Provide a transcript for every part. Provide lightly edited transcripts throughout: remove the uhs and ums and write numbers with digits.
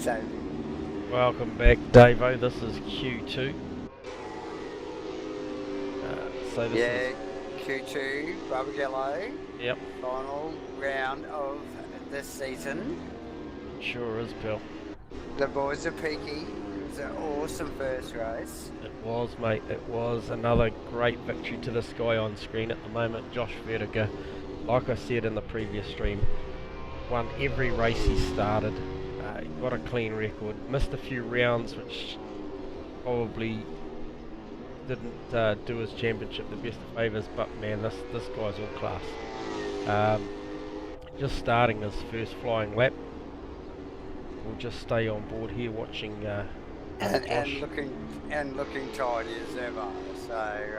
So, Welcome back, Davo. This is Q2. So this is Q2, Barbagallo. Yep. Final round of this season. Sure is, Bill. The boys are peaky. It was an awesome first race. It was, mate. It was another great victory to this guy on screen at the moment, Josh Vertiger. Like I said in the previous stream, won every race he started. He got a clean record. Missed a few rounds, which probably didn't do his championship the best of favours, but man, this guy's all class. Just starting his first flying lap. We'll just stay on board here watching and looking tidy as ever. So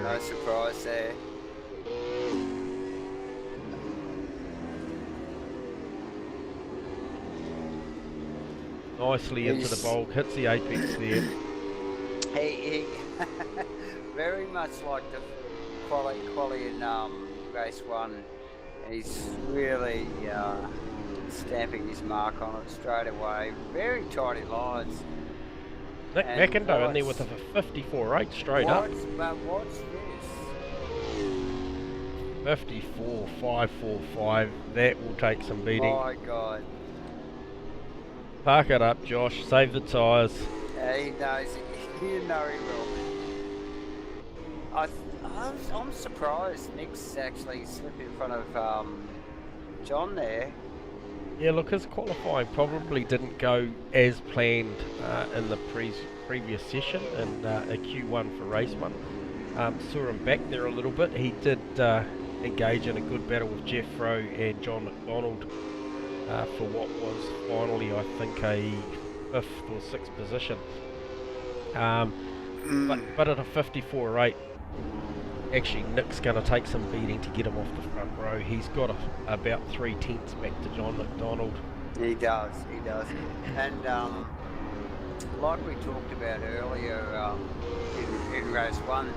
no surprise there. Nicely into the bulk, hits the apex there. He very much like the quality in race one. He's really stamping his mark on it straight away. Very tidy lines. Nick McIndoe in there with a 54.8 straight up. But what's this? 54.545. That will take some beating. My God. Park it up, Josh. Save the tyres. Yeah, he knows it. You know he will. I'm surprised Nick's actually slipped in front of John there. Yeah, look, his qualifying probably didn't go as planned in the previous session in a Q1 for race one. Saw him back there a little bit. He did engage in a good battle with Jeff Rowe and John McDonald for what was finally, I think, a 5th or 6th position. But at a 54.8, actually Nick's going to take some beating to get him off the front row. He's got about 3 tenths back to John McDonald. He does. And like we talked about earlier in race one,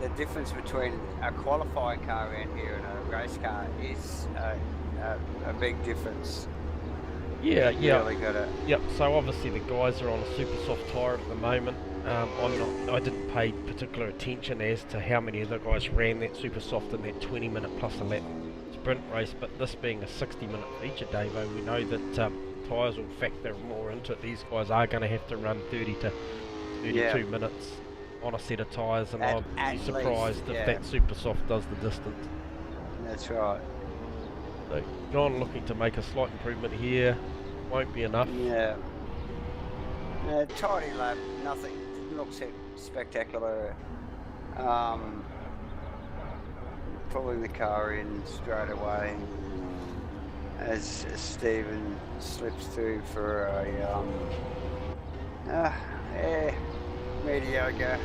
the difference between a qualifying car around here and a race car is a big difference. Yeah. Really got it. Yep. So obviously the guys are on a super soft tyre at the moment. I didn't pay particular attention as to how many of the guys ran that super soft in that 20-minute plus a lap sprint race, but this being a 60-minute feature, Davo, we know that tyres will factor more into it. These guys are going to have to run 30 to 32 minutes on a set of tyres, and I'd be surprised if that super soft does the distance. That's right. So John looking to make a slight improvement here. Won't be enough. Yeah. Tidy lap, nothing looks spectacular. Pulling the car in straight away as Stephen slips through for a mediocre.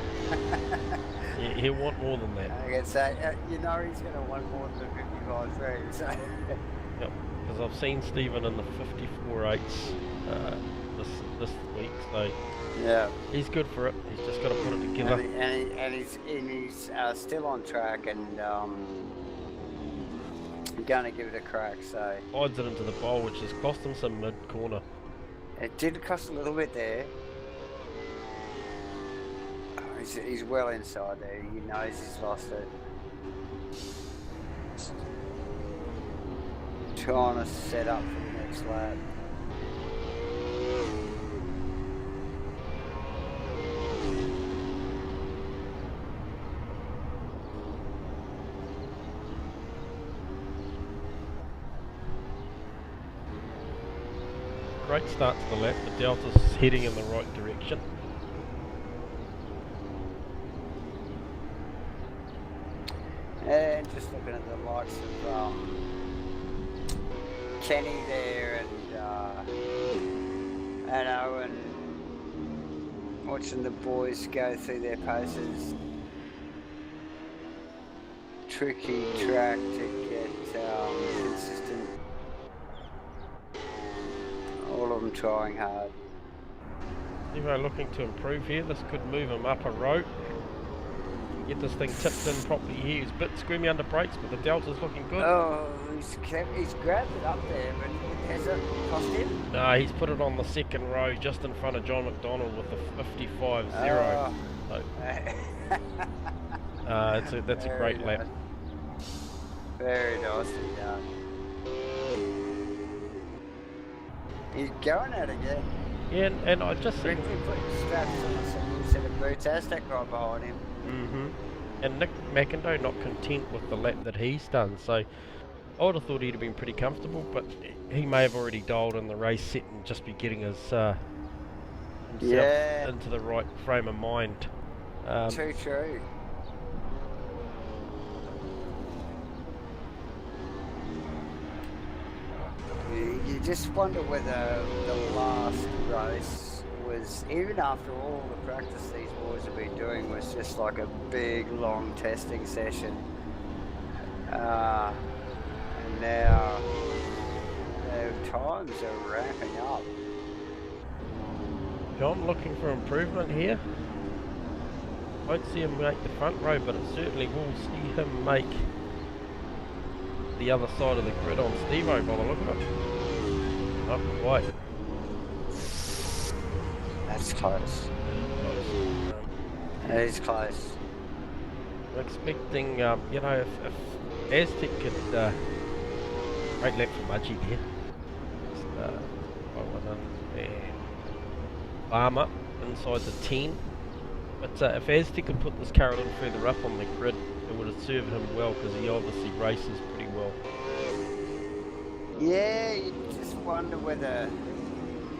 He'll want more than that. I can say, he's going to want more than the 55 so. Yep, because I've seen Stephen in the 54.8s this week, so yeah, he's good for it. He's just got to put it together. And he's still on track and going to give it a crack. So Hides it into the bowl, which has cost him some mid-corner. It did cost a little bit there. He's well inside there. He knows he's lost it. Trying to set up for the next lap. Great start to the lap. The Delta's heading in the right direction. And just looking at the likes of Kenny there and Owen, watching the boys go through their paces. Tricky track to get consistent. All of them trying hard. Evo looking to improve here. This could move him up a row. get this thing tipped in properly here. He's a bit squirmy under brakes, but the Delta's looking good. Oh, he's grabbed it up there, but has it cost him? No, he's put it on the second row just in front of John McDonald with a 55.0. Oh. So, that's a great lap. Very nicely done. He's going at it again. Yeah, and I just think... Ricky put straps on a set of boots, Aztec right behind him. And Nick McIndoe not content with the lap that he's done, so I would have thought he'd have been pretty comfortable, but he may have already dialed in the race set and just be getting his himself into the right frame of mind. Too true. You just wonder whether the last race was, even after all the practice these boys have been doing, was just like a big long testing session. And now their times are ramping up. John looking for improvement here. Won't see him make the front row, but it certainly will see him make the other side of the grid on Steve-O by the look of it. Not quite. That's close. That is close. I'm expecting, you know, if Aztec could, great lap for Mudgy there. Farmer inside the 10. But if Aztec could put this car a little further up on the grid, it would have served him well, because he obviously races pretty well. Yeah, you just wonder whether...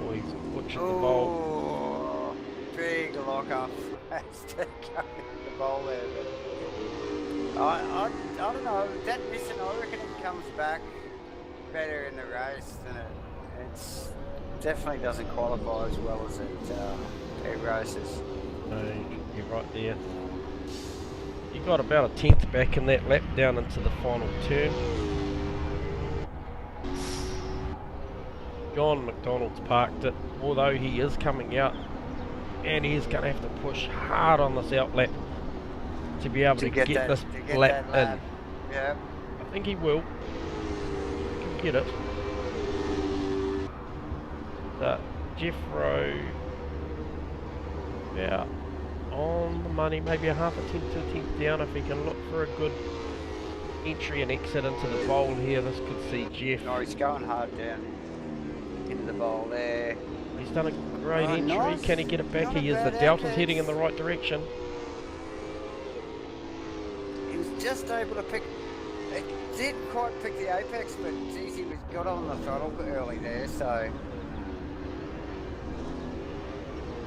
Oh, he's butchered the bowl. Big lock-up. Aztec coming in the bowl there, but... I don't know, that mission, I reckon it comes back better in the race than it definitely doesn't qualify as well as it races. No, you're right there. You got about a 10th back in that lap down into the final turn. John McDonald's parked it, although he is coming out, and he's going to have to push hard on this out lap to be able to get this lap in. Yeah. I think he will. He can get it. Jeff Rowe, yeah, on the money, maybe a half a tenth to a tenth down. If he can look for a good entry and exit into the bowl here, this could see Jeff. No, he's going hard down into the bowl there. He's done a great entry. Nice. Can he get it back? Not he is. The Delta's heading in the right direction. He was just able to pick. It didn't quite pick the apex, but geez, he got on the throttle early there, so.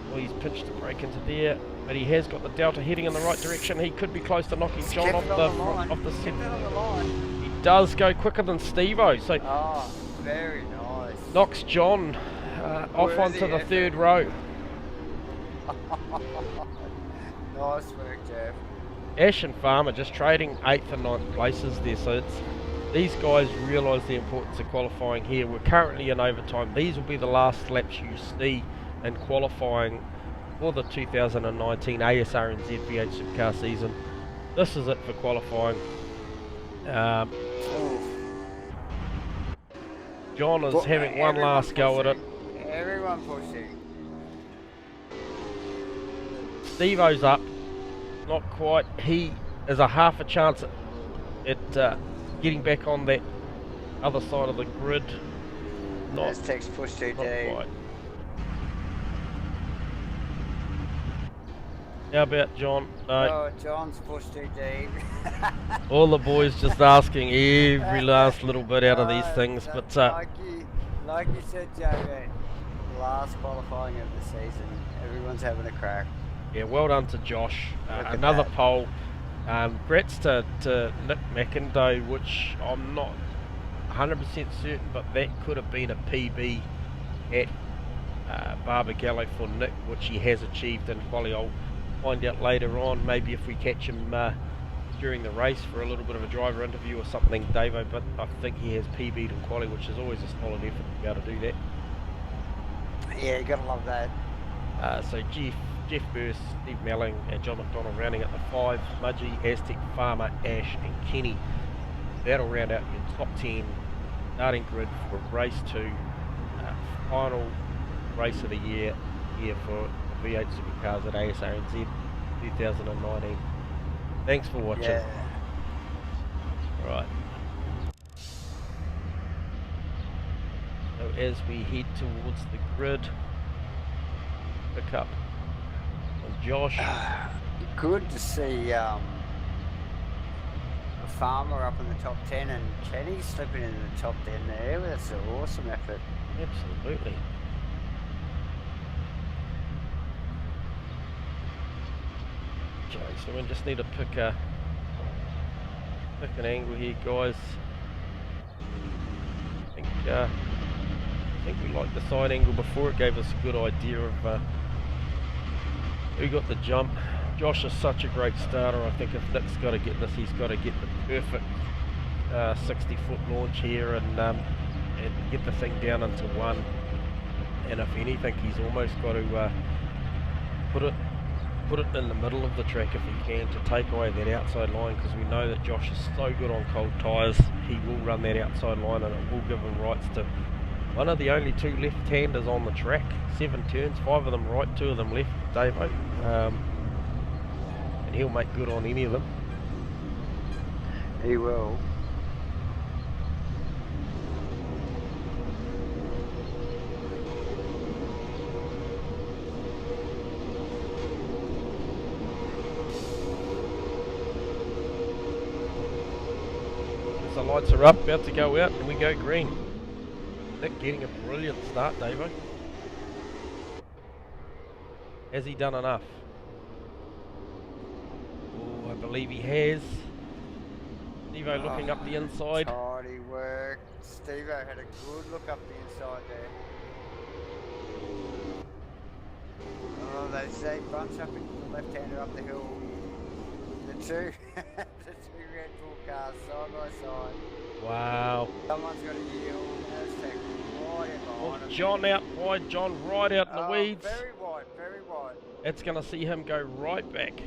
Well, he's pitched the brake into there, but he has got the Delta heading in the right direction. He could be close to knocking John off the set. He does go quicker than Steve-O, so very nice. Knocks John off onto the third row. Nice work, Jeff. Ash and Farmer just trading 8th and 9th places there, so these guys realise the importance of qualifying here. We're currently in overtime. These will be the last laps you see in qualifying for the 2019 ASRNZ V8 Supercar season. This is it for qualifying. John is having one last go at it. Everyone pushing. Steve-O's up. Not quite. He is a half a chance at getting back on that other side of the grid. Aztec's pushed too deep. Quite. How about John? Oh, John's pushed too deep. All the boys just asking every last little bit out of these things, but like you said, Joe, last qualifying of the season, everyone's having a crack. Yeah, well done to Josh. Another pole. Congrats to Nick McIndoe, which I'm not 100% certain, but that could have been a PB at BARBAGALLO for Nick, which he has achieved in quali. I'll find out later on, maybe if we catch him during the race for a little bit of a driver interview or something, Davo, but I think he has PB'd in quali, which is always a solid effort to be able to do that. Yeah, you gotta love that. So Jeff Burse, Steve Melling and John McDonald rounding out the 5. Mudgee, Aztec, Farmer, Ash and Kenny. That'll round out your top 10 starting grid for race 2, final race of the year here for the V8 Supercars at ASRNZ 2019. Thanks for watching. Yeah. Right. So as we head towards the grid, pick up on Josh. Good to see Farmer up in the top 10 and Kenny slipping into the top 10 there. That's an awesome effort. Absolutely. Okay, so we just need to pick an angle here, guys. I think we liked the side angle before. It gave us a good idea of who got the jump. Josh is such a great starter. I think if Nick's got to get this, he's got to get the perfect 60-foot launch here and get the thing down into 1. And if anything, he's almost got to put it in the middle of the track if he can, to take away that outside line, because we know that Josh is so good on cold tyres. He will run that outside line and it will give him rights to one of the only 2 left-handers on the track. 7 turns, 5 of them right, 2 of them left, Davo. And he'll make good on any of them. He will. The lights are up, about to go out, and we go green. Nick getting a brilliant start, Davo. Has he done enough? Oh, I believe he has. Steve-O looking up the inside. Tidy work. Steve-O had a good look up the inside there. Oh, they say bunch up into the left-hander up the hill. The two Red Bull cars side by side. Wow. Someone's got to yield. Aztec right in behind him. John out wide, John right out in the weeds. Very wide, very wide. It's going to see him go right back.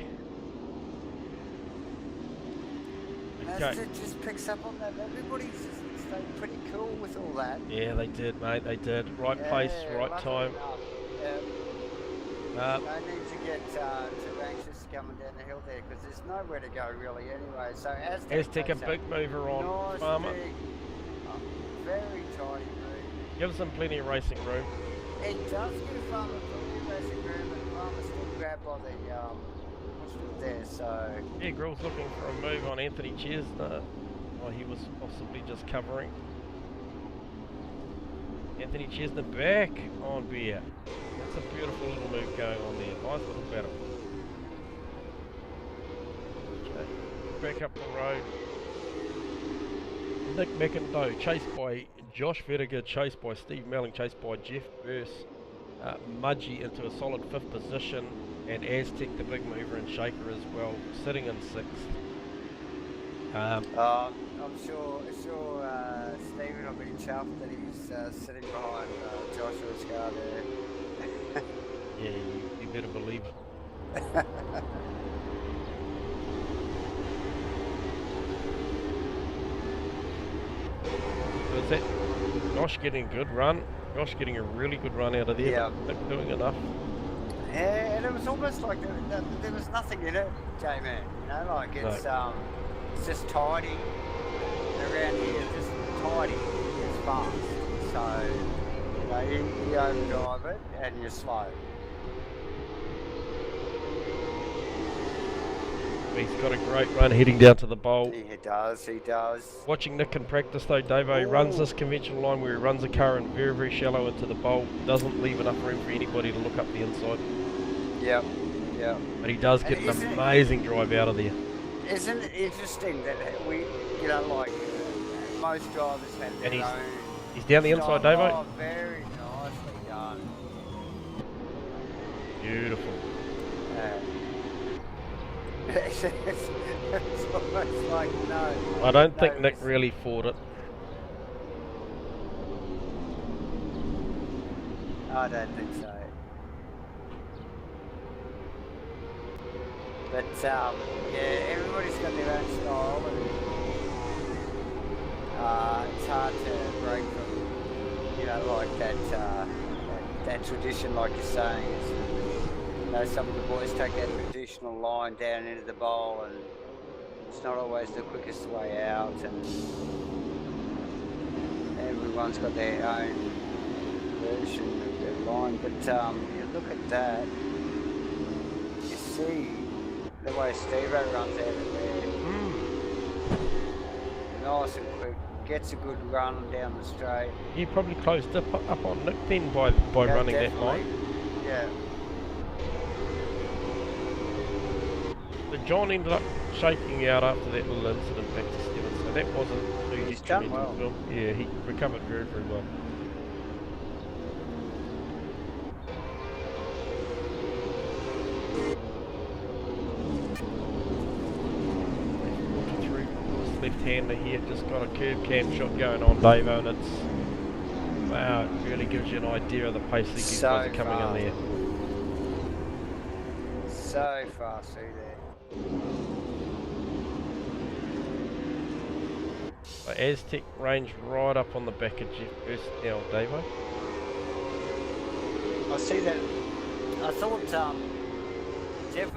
Okay. Aztec just picks up on that. Everybody's just stayed pretty cool with all that. Yeah, they did, mate. They did. Right pace, right time. No need to get too anxious coming down the hill there, because there's nowhere to go really anyway. So Aztec a big mover on nice Farmer. Big, very tidy move. Gives them plenty of racing room. It does give Farmer plenty of racing room, and Farmer's still grabbed by the what's there. So Yeah, Grill's looking for a move on Anthony Chesner. Oh, he was possibly just covering. Anthony Chesner back on Beer. That's a beautiful little move going on there. Nice little battle. Okay, back up the road. Nick McIndoe chased by Josh Vettiger, chased by Steve Melling, chased by Jeff Burse. Mudgee into a solid 5th position, and Aztec, the big mover and shaker as well, sitting in 6th. I'm sure Stephen will be chuffed that he's sitting behind Joshua's car there. Yeah, you better believe it. So is that Josh getting a good run? Josh getting a really good run out of there, Yeah. but not doing enough. Yeah, and it was almost like there was nothing in it, J-Man. You know, like it's just tidy around here, just tidy. It's fast. So you know, you overdrive it and you're slow. He's got a great run heading down to the bowl. He does, he does. Watching Nick in practice though, Davo, he runs this conventional line where he runs the car in very, very shallow into the bowl. Doesn't leave enough room for anybody to look up the inside. Yep, yep. But he does get an amazing drive out of there. Isn't it interesting that we, you know, like most drivers have their own... He's down the inside, style. Davo. Oh, very nicely done. Beautiful. It's almost like no. I don't think Nick really fought it. I don't think so. But yeah, everybody's got their own style, and it's hard to break from, like that tradition, like you're saying. Is, some of the boys take that traditional line down into the bowl, and it's not always the quickest way out, and everyone's got their own version of their line. But you look at that, you see the way Steve-O runs out of there. Nice and quick, gets a good run down the straight. He probably closed up on Nick then by running that line. Yeah. But John ended up shaking out after that little incident back to 7, so that wasn't too He's done well. for him. Yeah, he recovered very, very well. Left-hander here, just got a curb cam shot going on, Davo, and it's, wow, it really gives you an idea of the pace that these guys are coming in there. So fast through there. Aztec range right up on the back of Jeff Burst now, Davo. I see that. I thought Jeff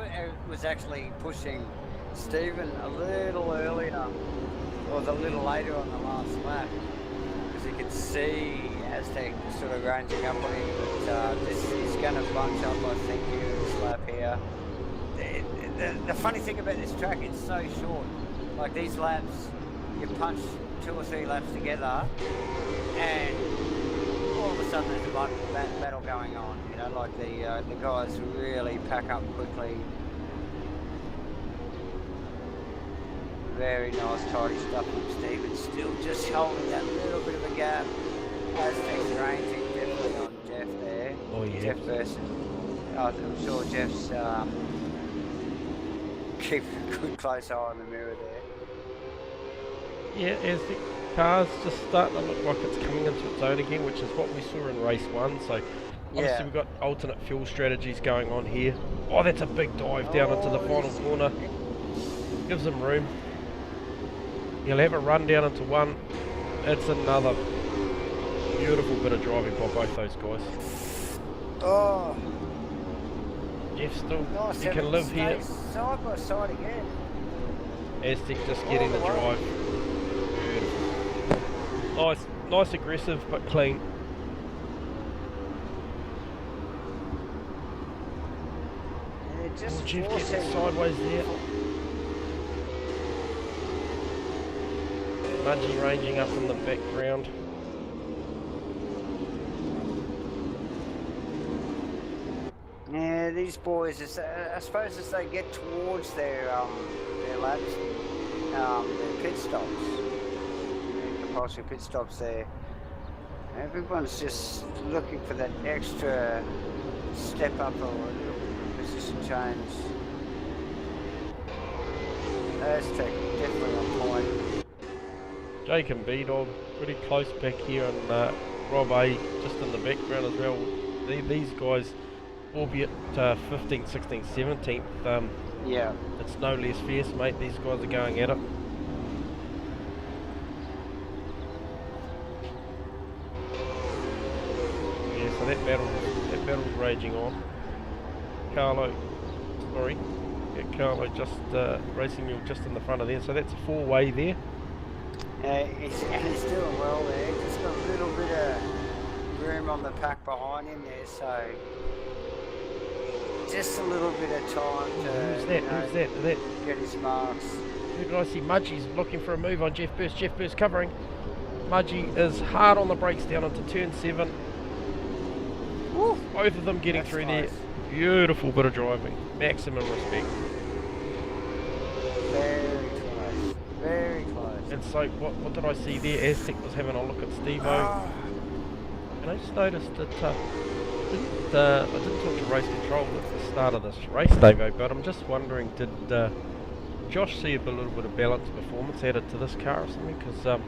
was actually pushing Stephen a little earlier, or a little later on the last lap, because you could see Aztec sort of ranging up on him, but this is going to bunch up, I think, here in this lap here. The funny thing about this track, it's so short. Like these laps, you punch 2 or 3 laps together, and all of a sudden there's a battle going on. Like the guys really pack up quickly. Very nice, tidy stuff from Stephen. Still just holding that little bit of a gap. Aztec's ranging definitely on Jeff there. Oh yeah. Jeff versus. I'm sure Jeff's keeping a good close eye on the mirror there. Yeah, Aztec car's just starting to look like it's coming into its own again, which is what we saw in race 1. So obviously we've got alternate fuel strategies going on here. Oh, that's a big dive down into the final corner. Gives them room. He'll have a run down into 1. It's another beautiful bit of driving by both those guys. Oh. Jeff still, Nice, he can live here. Side by side again. Aztec just getting the drive. Beautiful. Nice aggressive but clean. Just Jeff gets it sideways there. Mudgy ranging up in the background. Yeah, these boys, I suppose as they get towards their laps, their pit stops, compulsory pit stops there, everyone's just looking for that extra step up or a little bit of position change. Aztec definitely on point. Jake and B-Dog pretty close back here, and Rob A just in the background as well. These guys, albeit 15th, 16th, 17th, yeah, it's no less fierce, mate. These guys are going at it. Yeah, so that battle's raging on. Carlo just racing wheel just in the front of there, so that's a 4-way there. He's doing well there. Just got a little bit of room on the pack behind him there, so just a little bit of time to Who's that? get his marks. Who did I see? Mudgy's looking for a move on Jeff Burst. Jeff Burst covering. Mudgy is hard on the brakes down into turn 7. Woo. Both of them getting through nice. there. Beautiful bit of driving. Maximum respect. Very close. Very close. And so, what did I see there? Aztec was having a look at Steve-O. And I just noticed that I didn't talk to race control at the start of this race, Davo, but I'm just wondering, did Josh see a little bit of balanced performance added to this car or something? Because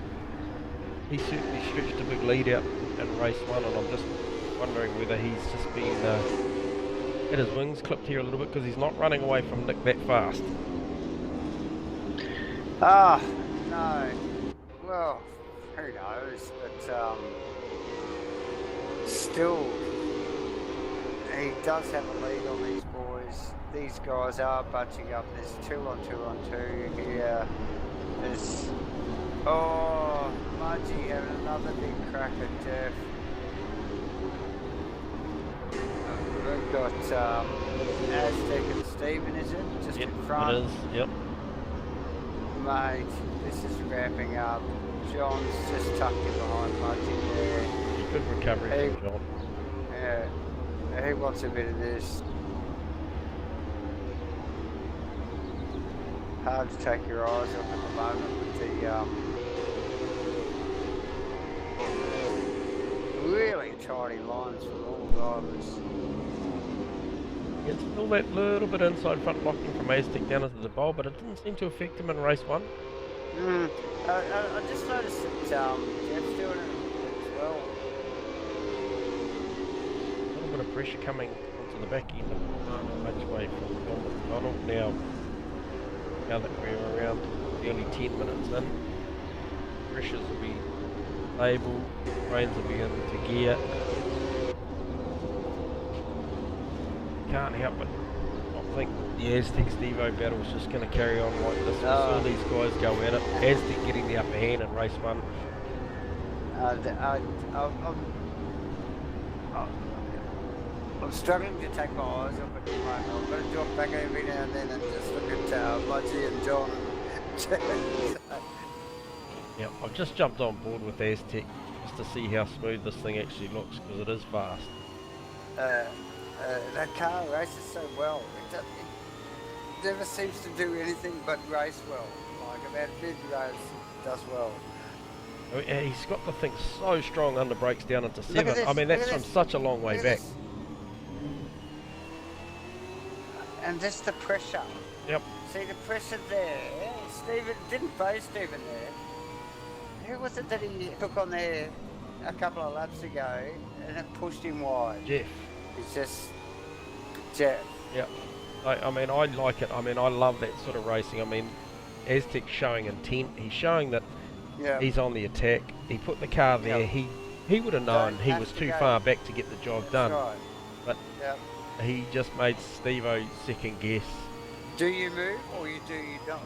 he certainly stretched a big lead out in race 1, and I'm just wondering whether he's just been Had his wings clipped here a little bit because he's not running away from Nick that fast. Ah, no. Well, who knows? But still, he does have a lead on these boys. These guys are bunching up. There's 2 on 2 on 2 here. There's Mudgy having another big crack at Jeff. We've got Aztec and Stephen, is it? Just in front. It is, yep. Mate, this is wrapping up. John's just tucked in behind Mudgy there. Good recovery from John. Yeah, he wants a bit of this. Hard to take your eyes off at the moment with the really tidy lines from all drivers. It's still that little bit inside front locking from Aztec down into the bowl, but it didn't seem to affect him in race 1. I just noticed that Jeff's doing it as well. A little bit of pressure coming onto the back end of much way from McDonald now that we're around nearly 10 minutes in. Pressures will be stable, reins will be into gear. Can't help it. I think the Aztec Stevo battle is just going to carry on like this. We saw these guys go at it. Aztec getting the upper hand in race 1. I'm struggling to take my eyes off it at the moment. I'm going to drop back every now and then and just look at Mudgy and John. Yeah, I've just jumped on board with Aztec just to see how smooth this thing actually looks, because it is fast. That car races so well. It never seems to do anything but race well. Like about mid-race, it does well. I mean, he's got the thing so strong under brakes down into 7. I mean, that's from such a long way back. This. And just the pressure. Yep. See the pressure there. Stephen didn't face Stephen there. Who was it that he took on there a couple of laps ago and it pushed him wide? Jeff. It's just Jeff. Yep. I mean, I like it. I mean, I love that sort of racing. I mean, Aztec's showing intent. He's showing that he's on the attack. He put the car there. He would have known he was too far back to get the job done. Right. But he just made Stevo second guess. Do you move or you don't?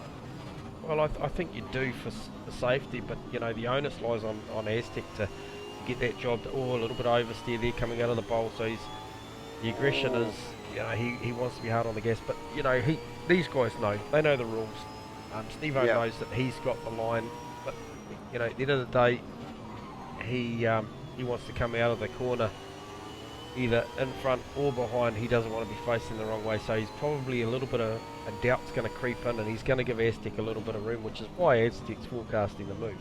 Well, I think you do for safety, but you know the onus lies on Aztec to get that job. A little bit of oversteer there coming out of the bowl. So the aggression is, you know, he wants to be hard on the gas, but you know these guys know, they know the rules. Stevo knows that he's got the line, but you know at the end of the day he wants to come out of the corner either in front or behind. He doesn't want to be facing the wrong way, so he's probably a little bit of a doubt's going to creep in, and he's going to give Aztec a little bit of room, which is why Aztec's forecasting the move.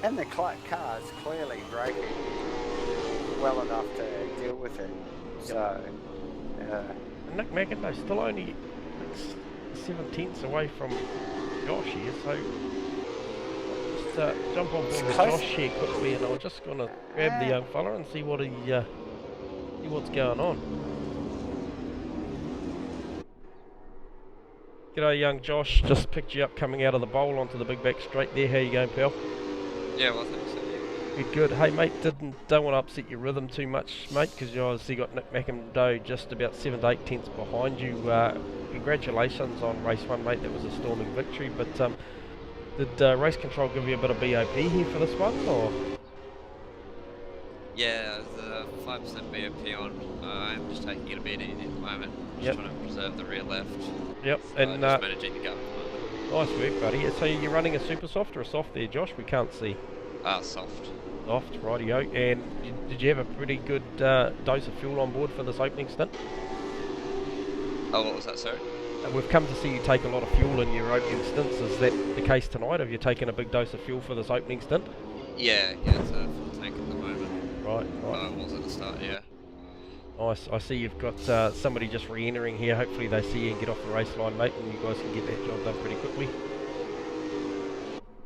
And the car's clearly braking well enough to deal with it. So, and Nick McIntyre still only 7/10 away from Josh here, so just jump on board with Josh here quickly, and I'm just going to grab the young fella and see what see what's going on. G'day, young Josh. Just picked you up coming out of the bowl onto the big back straight there. How you going, pal? Yeah, well, thanks. Good. Hey, mate, don't want to upset your rhythm too much, mate, because you obviously got Nick McIntyre just about 7 to 8 tenths behind you. Congratulations on race 1, mate. That was a storming victory. But did race control give you a bit of BOP here for this one, or? Yeah, the 5% BOP on. I'm just taking it a bit easy at the moment. Just trying to preserve the rear left. Yep. So And just managing the gap at the moment. Nice work, buddy. So you're running a super soft or a soft there, Josh? We can't see. Soft. Soft, rightio. And did you have a pretty good dose of fuel on board for this opening stint? Oh, what was that, sorry? We've come to see you take a lot of fuel in your opening stints. Is that the case tonight? Have you taken a big dose of fuel for this opening stint? Yeah, it's a full tank at the moment. Right. It was at the start, yeah. Nice. I see you've got somebody just re-entering here. Hopefully they see you and get off the race line, mate, and you guys can get that job done pretty quickly.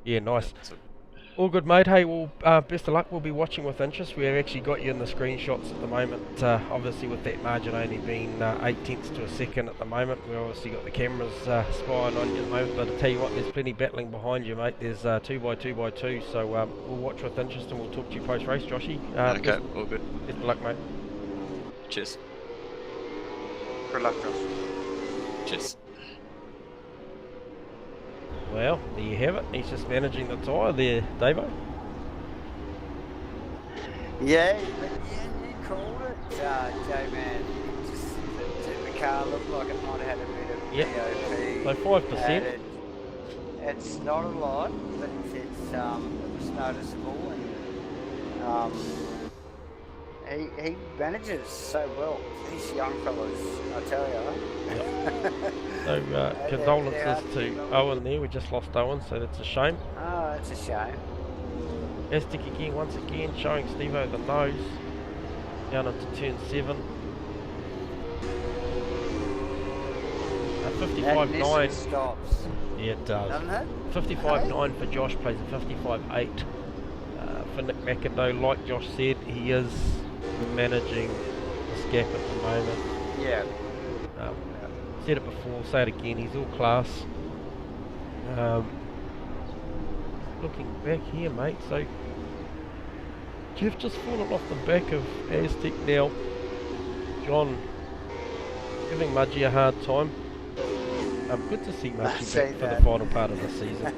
Yeah, nice. All good, mate. Hey, well, best of luck. We'll be watching with interest. We've actually got you in the screenshots at the moment. Obviously, with that margin only being 0.8 to a second at the moment, we obviously got the cameras spying on you at the moment. But I tell you what, there's plenty battling behind you, mate. There's 2x2x2, so we'll watch with interest and we'll talk to you post-race, Joshy. Okay, all good. Best of luck, mate. Cheers. Good luck, Josh. Cheers. Well, there you have it. He's just managing the tyre there, Davo. Yeah, but yeah, you called it, J-Man. The car looked like it might have had a bit of Yep. BOP. So 5%. added. It's not a lot, but it was noticeable, and he manages so well. These young fellas, I tell you. So condolences to Owen there. We just lost Owen, so that's a shame. Oh, it's a shame. Aztec again, once again, showing Steve-O the nose. Down into turn 7. 55.9. Stops, Yeah, it does. doesn't it? 55.9 for Josh, plays a 55.8 for Nick McIndoe. Like Josh said, he is managing this gap at the moment. Yeah. Said it before, say it again, he's all class. Looking back here, mate, so Jeff just fallen off the back of Aztec now. John giving Mudgy a hard time. Good to see Mudgy back for the final part of the season.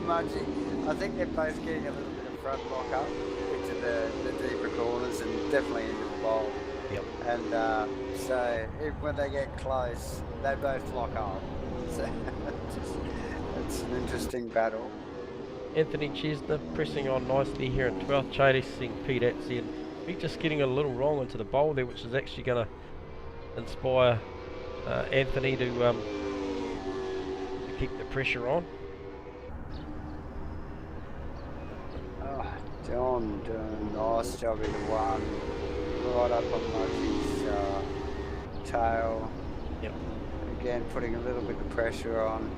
Mudgy, I think they're both getting a little bit of front lock up into the deeper corners and definitely into the bowl. Yep. And so when they get close, they both lock up. So it's an interesting battle. Anthony Chesner pressing on nicely here in 12th, chasing Pete Atsey, and Pete just getting a little wrong into the bowl there, which is actually going to inspire Anthony to keep the pressure on. Oh, John doing a nice job in the one, right up on Mudgy's tail. Yep. Again, putting a little bit of pressure on.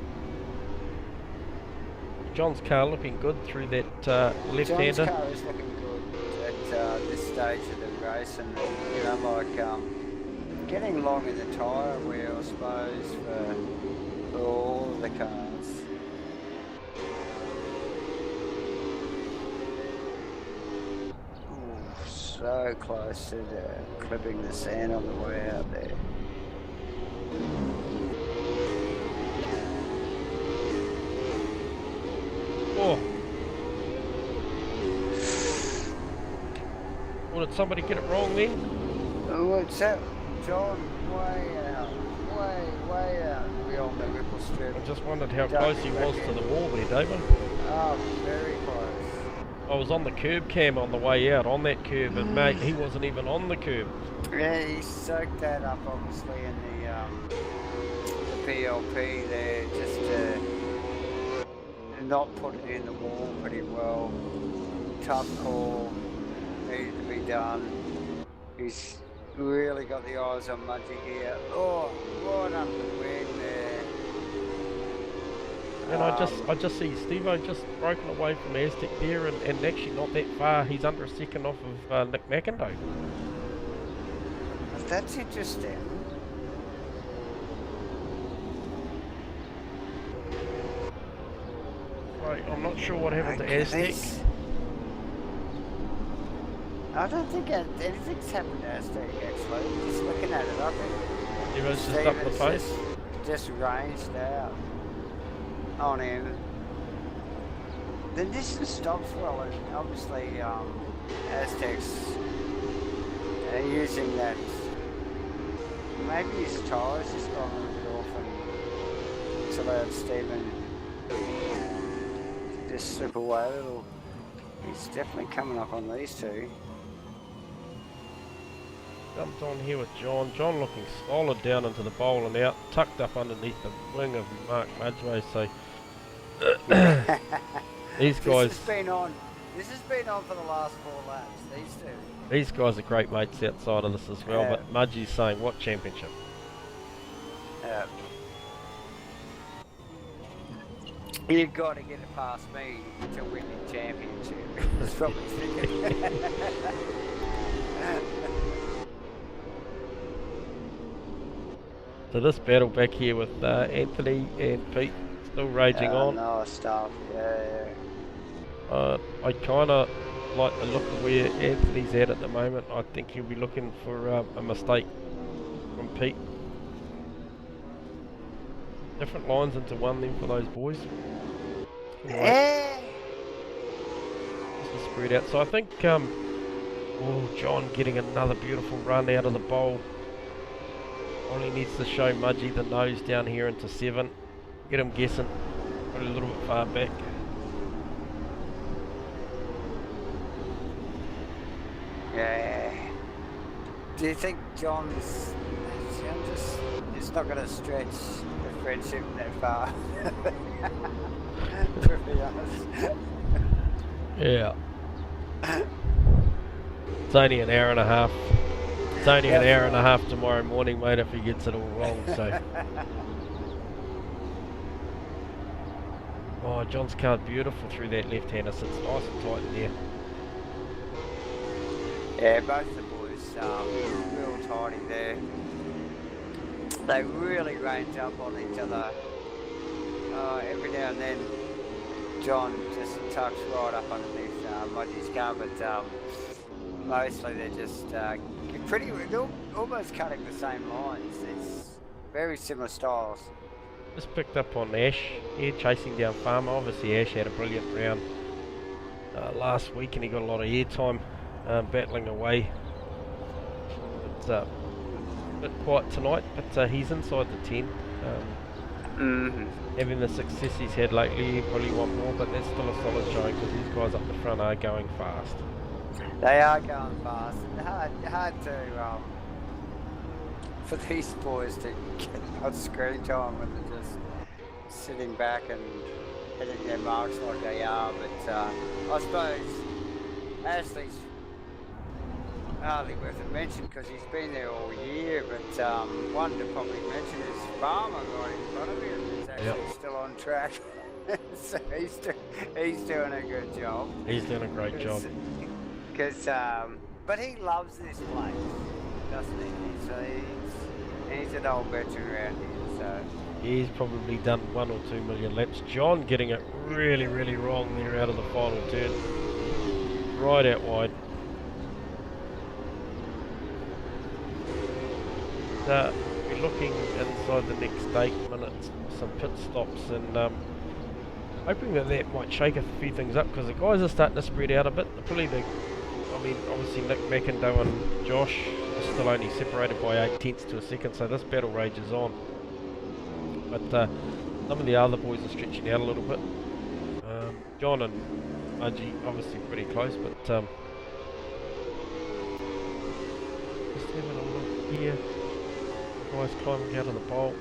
John's car looking good through that left-hander. John's car is looking good at this stage of the race, and you know, like getting long in the tyre wheel, I suppose, for all of the cars. Ooh, so close to clipping the sand on the way out there. Oh. Well, did somebody get it wrong then? Oh, it's out. John, way out. Way out beyond the ripple strip. I just wondered how close he was to the wall there, David. Oh, very close. I was on the curb cam on the way out, on that curb, and mate, he wasn't even on the curb. Yeah, he soaked that up, obviously, in the PLP there, just to not put it in the wall pretty well. Tough call, needed to be done. He's really got the eyes on Mudgy here. Oh, right up the wing there. And I just see Steve-O just broken away from Aztec there, and actually not that far. He's under a second off of Nick McIndoe. That's interesting. Right, I'm not sure what happened to Aztec. I don't think anything's happened to Aztec, actually. Just looking at it, I think He was just up the pace. just ranged out on him. The distance stops well, and obviously Aztec's using that. Maybe his tyres just gone a little bit off, and it's allowed Stephen to just slip away a little. He's definitely coming up on these two. Jumped on here with John. John looking solid down into the bowl and out, tucked up underneath the wing of Mark Mudgway. So these guys. This has been on for the last 4 laps. These two. These guys are great mates outside of this as well. Yeah. But Mudgy's saying, "What championship?" You've got to get it past me to win the championship. That's what we're thinking. So this battle back here with Anthony and Pete still raging on. Nice stuff, yeah. I kind of like the look of where Anthony's at the moment. I think he'll be looking for a mistake from Pete. Different lines into one then for those boys. Anyway, this is spread out. So I think, oh, John getting another beautiful run out of the bowl. Only needs to show Mudgee the nose down here into 7. Get him guessing. Probably a little bit far back. Yeah. Do you think John's just not going to stretch the friendship that far? To be honest. Yeah. It's only an hour and a half. It's only an hour and a half tomorrow morning, mate, if he gets it all wrong, so. Oh, John's car's beautiful through that left-hander, so it's nice and tight in there. Yeah, both the boys real tidy there. They really range up on each other. Every now and then, John just tucks right up underneath Mudgee's car, but mostly they're just they're almost cutting the same lines. It's very similar styles. Just picked up on Ash here, chasing down Farmer. Obviously Ash had a brilliant round last week and he got a lot of airtime battling away. It's a bit quiet tonight, but he's inside the 10. Having the success he's had lately, he probably want more, but that's still a solid showing because these guys up the front are going fast. They are going fast. Hard to for these boys to get on screen time when they're just sitting back and hitting their marks like they are. But I suppose Ashley's hardly worth a mention because he's been there all year. But one to probably mention is Farmer right in front of him. He's actually still on track. So he's doing a good job. He's doing a great job. Because, but he loves this place, doesn't he? So he's an old veteran around here, so. He's probably done 1 or 2 million laps. John getting it really, really wrong there out of the final turn. Right out wide. We're looking inside the next 8 minutes, some pit stops, and hoping that might shake a few things up because the guys are starting to spread out a bit. Probably obviously Nick McIndoe and Josh are still only separated by 8 tenths to a second, so this battle rages on. But some of the other boys are stretching out a little bit. John and Mudgee obviously pretty close, but just having a look here. Guys climbing out of the bowl.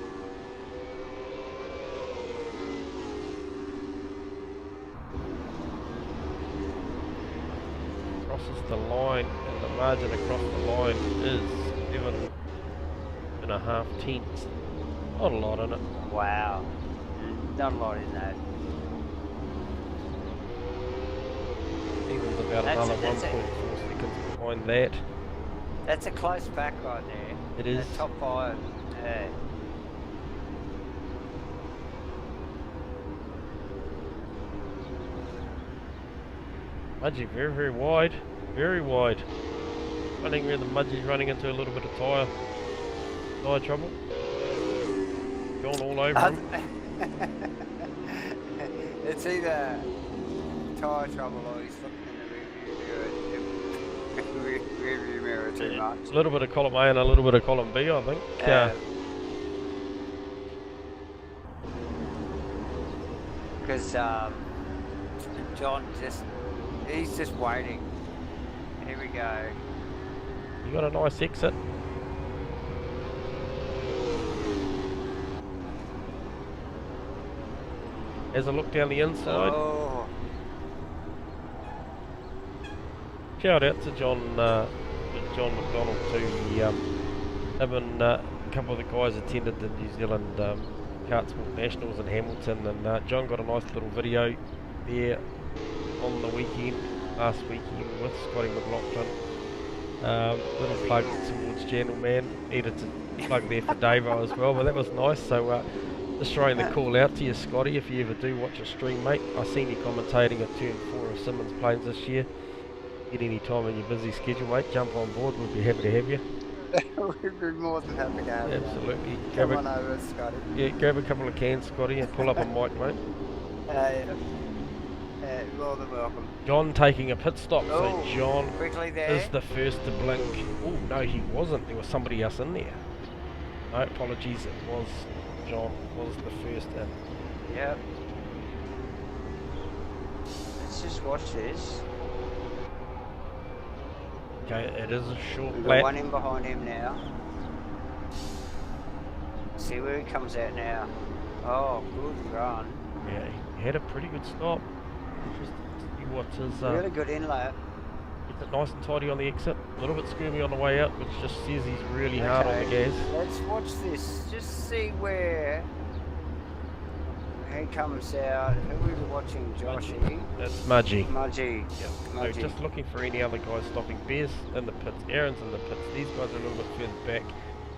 Crosses the line, and the margin across the line is 7.5 tenths. Not a lot in it. Wow. Not a lot in that. Eagles about another 1.4 seconds behind that. That's a close back right there. It is. The top 5. Yeah. Mudgee very, very wide. Very wide. Running where the Mudgee's running into a little bit of tyre trouble. Gone all over him. It's either tyre trouble or he's looking in the rearview mirror too much. A little bit of column A and a little bit of column B, I think. Because John he's just waiting. Here we go. You got a nice exit. As I look down the inside. Oh. Shout out to John McDonald too. Him and a couple of the guys attended the New Zealand Kartsport Nationals in Hamilton, and John got a nice little video there on the weekend, last weekend with Scotty McLaughlin. Little plug towards Channel Man, needed to plug there for Davo as well, but that was nice. So just throwing the call out to you, Scotty, if you ever do watch a stream, mate. I seen you commentating at Turn 4 of Simmons Plains this year. Get any time in your busy schedule, mate, jump on board, we'd be happy to have you. We'd be more than happy to have you. Absolutely. Come on over, Scotty. Yeah, grab a couple of cans, Scotty, and pull up a mic, mate. More than welcome. John taking a pit stop, so John Quickly there. is the first to blink. Oh, no, he wasn't. There was somebody else in there. No, apologies, it was John was the first in. Yep. Let's just watch this. Okay, it is a short We've got lap. one in behind him now. See where he comes out now. Oh, good run. Yeah, he had a pretty good stop. Interesting to see what his... Really good in lap. Gets it nice and tidy on the exit. A little bit squirmy on the way out, which just says he's really hard on the gas. Let's watch this. Just see where he comes out. Who are we watching, Joshy? It's Mudgy. Mudgy. Yeah. Mudgy. So just looking for any other guys stopping. Bears in the pits, Aaron's in the pits. These guys are a little bit further back.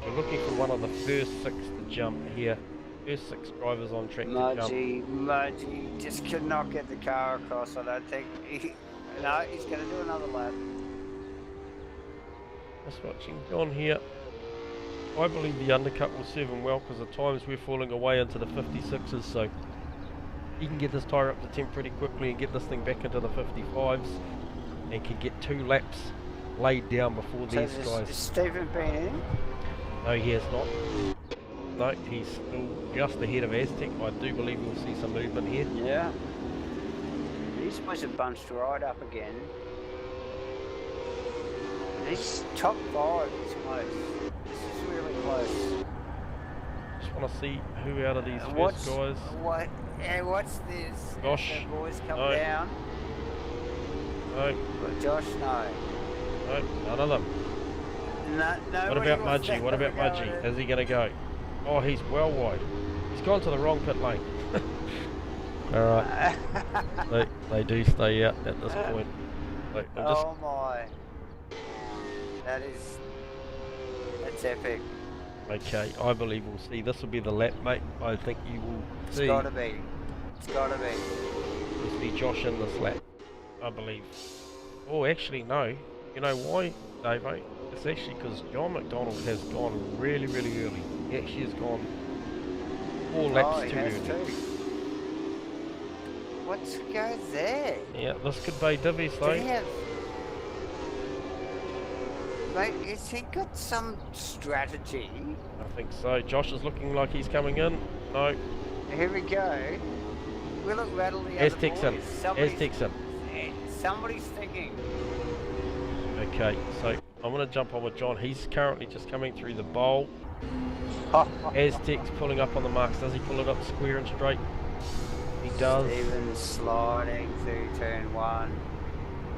We're looking for one of the first 6 to jump here. First 6 drivers on track to jump. Mudgy just could not get the car across, I don't think. No, he's going to do another lap. Just watching John here. I believe the undercut will serve him well because at times we're falling away into the 56s, so he can get this tyre up to 10 pretty quickly and get this thing back into the 55s and can get 2 laps laid down before these guys. Has Stephen been in? No, he has not. No, he's still just ahead of Aztec. I do believe we'll see some movement here. Yeah. These boys are bunched right up again. This top 5 is close. This is really close. Just want to see who out of these first guys. What's this? Josh. The boys come No. down. No, But Josh, no. no, none of them. No. What about Mudgy? What about Mudgy? Is he going to go? Oh, he's well wide. He's gone to the wrong pit lane. Alright. they do stay out at this point. Like, Oh my. That's epic. Okay, I believe we'll see. This will be the lap, mate. I think you will see. It's gotta be. It's gotta be. We'll see Josh in this lap, I believe. Oh, actually, no. You know why, Dave? It's actually because John McDonald has gone really, really early. He actually has gone 4 laps too early. What's goes there? Yeah, this could be divvies though. Mate, has he got some strategy? I think so. Josh is looking like he's coming in. No. Here we go. Will it rattle the other Aztec's in. boys? Aztec's in. Somebody's thinking. Okay, so I'm going to jump on with John. He's currently just coming through the bowl. Aztec's pulling up on the marks. Does he pull it up square and straight? He does. Stephen's sliding through turn 1.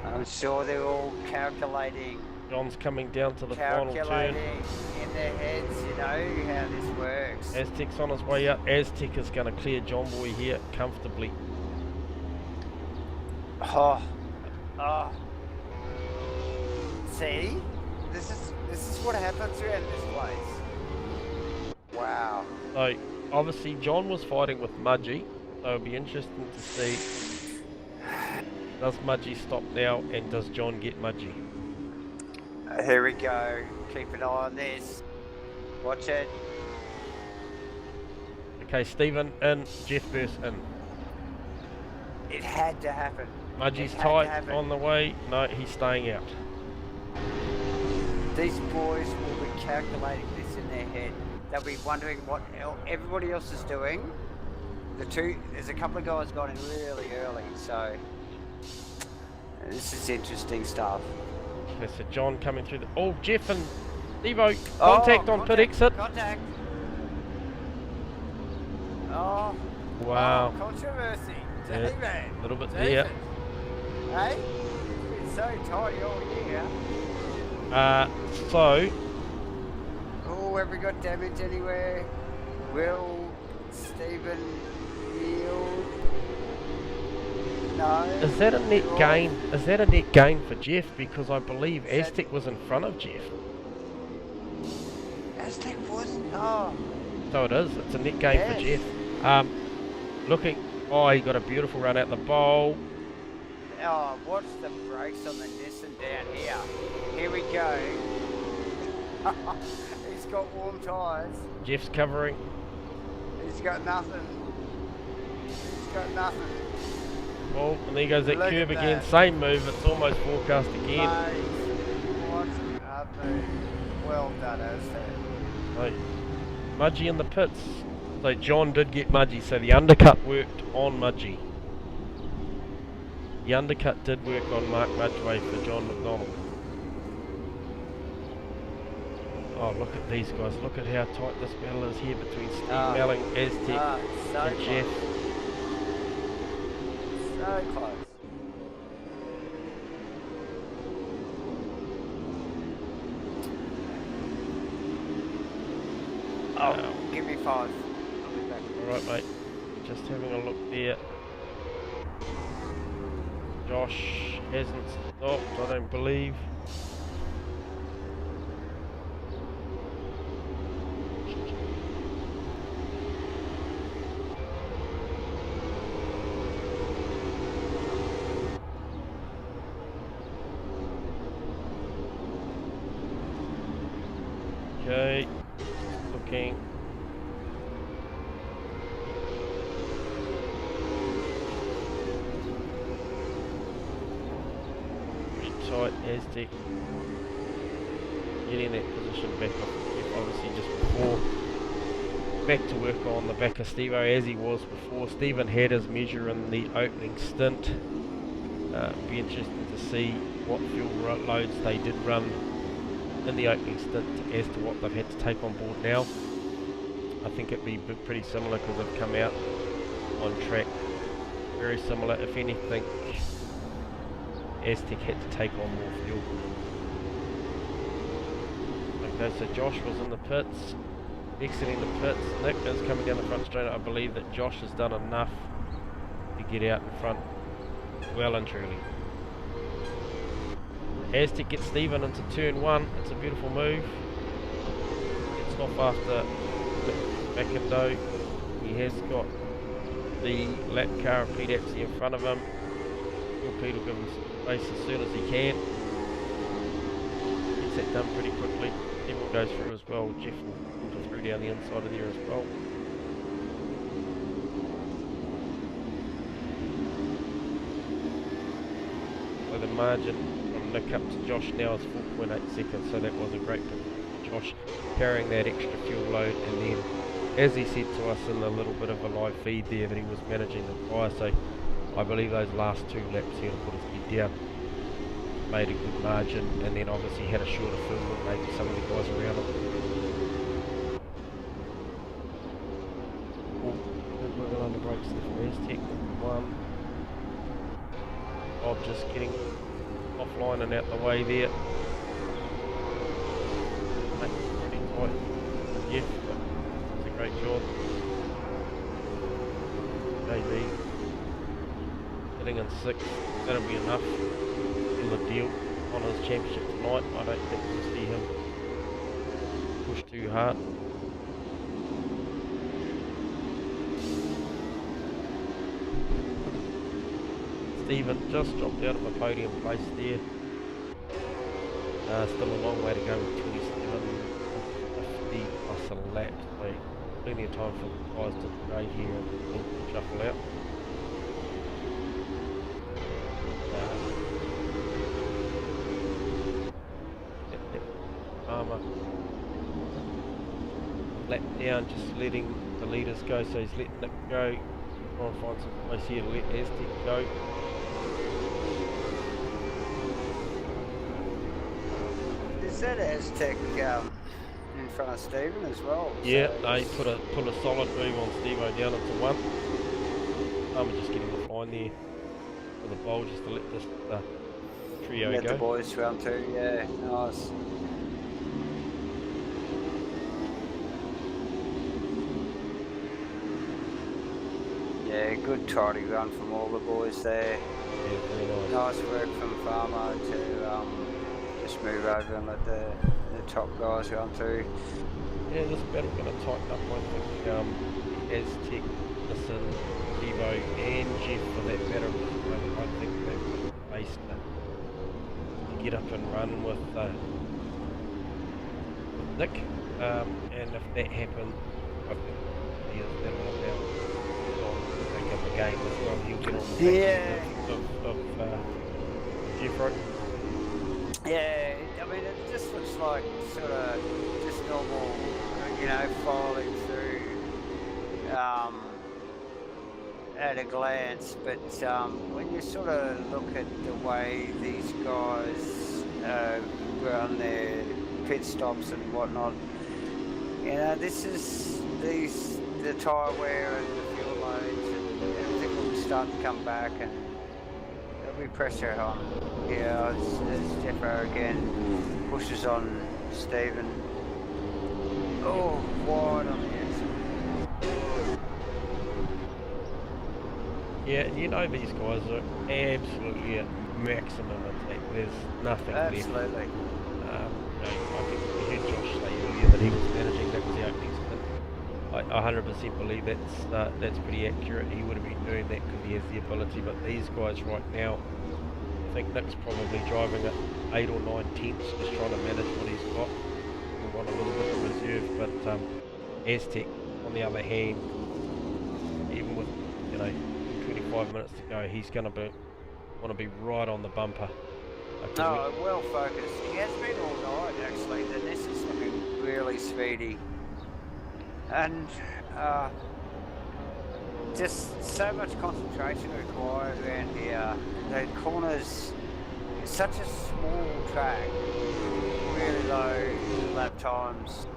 I'm sure they're all calculating. John's coming down to the final turn. Calculating in their heads, you know how this works. Aztec's on his way out. Aztec is going to clear John Boy here comfortably. Oh. See? This is what happens around this place. Wow. So, obviously John was fighting with Mudgy. So it'll be interesting to see, does Mudgy stop now and does John get Mudgy? Here we go. Keep an eye on this. Watch it. Okay, Stephen in, Jeff Burse in. It had to happen. Mudgy's tight on the way. No, he's staying out. These boys will be calculating this in their head. They'll be wondering what everybody else is doing. There's a couple of guys got in really early, so this is interesting stuff. Okay, so John coming through the... Oh, Jeff and Devo, contact on pit exit. Contact. Oh. Wow. Oh, controversy. Yeah, David. a little bit David. there. Hey? It's so tight all year. So... Oh, have we got damage anywhere? Will Stephen Yield. No. Is that a net gain? Is that a net gain for Jeff? Because I believe Aztec was in front of Jeff. Aztec was? Oh. So it is. It's a net gain for Jeff. Looking. Oh, he got a beautiful run out the bowl. Oh, watch the brakes on the Nissan down here. Here we go. He's got warm tyres. Jeff's covering. He's got nothing. He's got nothing. Oh, and there goes that Look curve at again. that. Same move. It's almost forecast again. Mate, what a move. Well done, Aztec. So, Mudgy in the pits. So John did get Mudgy, so the undercut worked on Mudgy. The undercut did work on Mark Mudgeway for John McDonald. Oh, look at these guys. Look at how tight this battle is here between Steve Melling, Aztec, so and Jeff. So close. Oh, give me 5. I'll be back. Alright, mate. Just having a look there. Josh hasn't stopped, I don't believe. Okay, looking. Pretty tight, Aztec. Getting that position back off, obviously just before. Back to work on the back of Steve-O as he was before. Stephen had his measure in the opening stint. Be interesting to see what fuel loads they did run in the opening stint as to what they've had to take on board now. I think it'd be pretty similar because they've come out on track very similar. If anything, Aztec had to take on more fuel. Okay, so Josh was in the pits, exiting the pits. Nick is coming down the front straight. I believe that Josh has done enough to get out in front well and truly. Aztec gets Stephen into turn 1. It's a beautiful move. It's off after Mackindo. He has got the lap car of Pete Apsey in front of him. Pete will give him space as soon as he can. Gets that done pretty quickly. Everyone goes through as well. Jeff will filter through down the inside of there as well. So the margin from Nick up to Josh now is 4.8 seconds, so that was a great pick for Josh, carrying that extra fuel load, and then as he said to us in a little bit of a live feed there that he was managing the tyre, so I believe those last 2 laps he put his head down, made a good margin, and then obviously had a shorter field than maybe some of the guys around him. Good wiggle under brakes there from Aztec. 1. Bob just getting offline and out the way there. Pretty tight. Yeah, that's a great job. JB hitting in 6th. That'll be enough in the deal on his championship tonight. I don't think we'll see him push too hard. Stephen just dropped out of a podium place there. Still a long way to go with 27.50 plus a lap. So plenty of time for the guys to grade here and shuffle out. Armour lap down, just letting the leaders go. So he's letting Nick go. Try and find some place here to let Aztec go. Is that Aztec in front of Stephen as well? Yeah, so they put a solid move on Steve-O down into 1. I'm just getting the line there for the bowl just to let this trio let go. the boys run too, yeah, nice. Yeah, good tidy run from all the boys there. Yeah, very nice. Nice work from Farmer to just move over and let the top guys run through. Yeah, this battle's going to tighten up, I think. Aztec, Nissan, Devo, and Jeff for that battle. I think they've got a base to get up and run with Nick. And if that happens, I think that'll allow John to take up the game as well. He'll get on the back of Jeff, right? Yeah, I mean, it just looks like sort of just normal, you know, filing through at a glance. But when you sort of look at the way these guys run their pit stops and whatnot, you know, this is the tyre wear and the fuel loads and everything will start to come back and there'll be pressure on. Yeah, as Jeffo again pushes on Stephen. Oh, wide on the exit. Yeah, and you know these guys are absolutely at maximum attack. There's nothing Absolutely. left. I think we heard Josh say earlier that he was managing that was the opening stint. I 100% believe that's pretty accurate. He would have been doing that because he has the ability, but these guys right now, I think Nick's probably driving at 8 or 9 tenths, just trying to manage what he's got. We want a little bit of reserve, but Aztec, on the other hand, even with 25 minutes to go, he's going to want to be right on the bumper. No, well focused. He has been all night actually. The Ness is looking really speedy, and just so much concentration required around here. The corners, it's such a small track, really low lap times.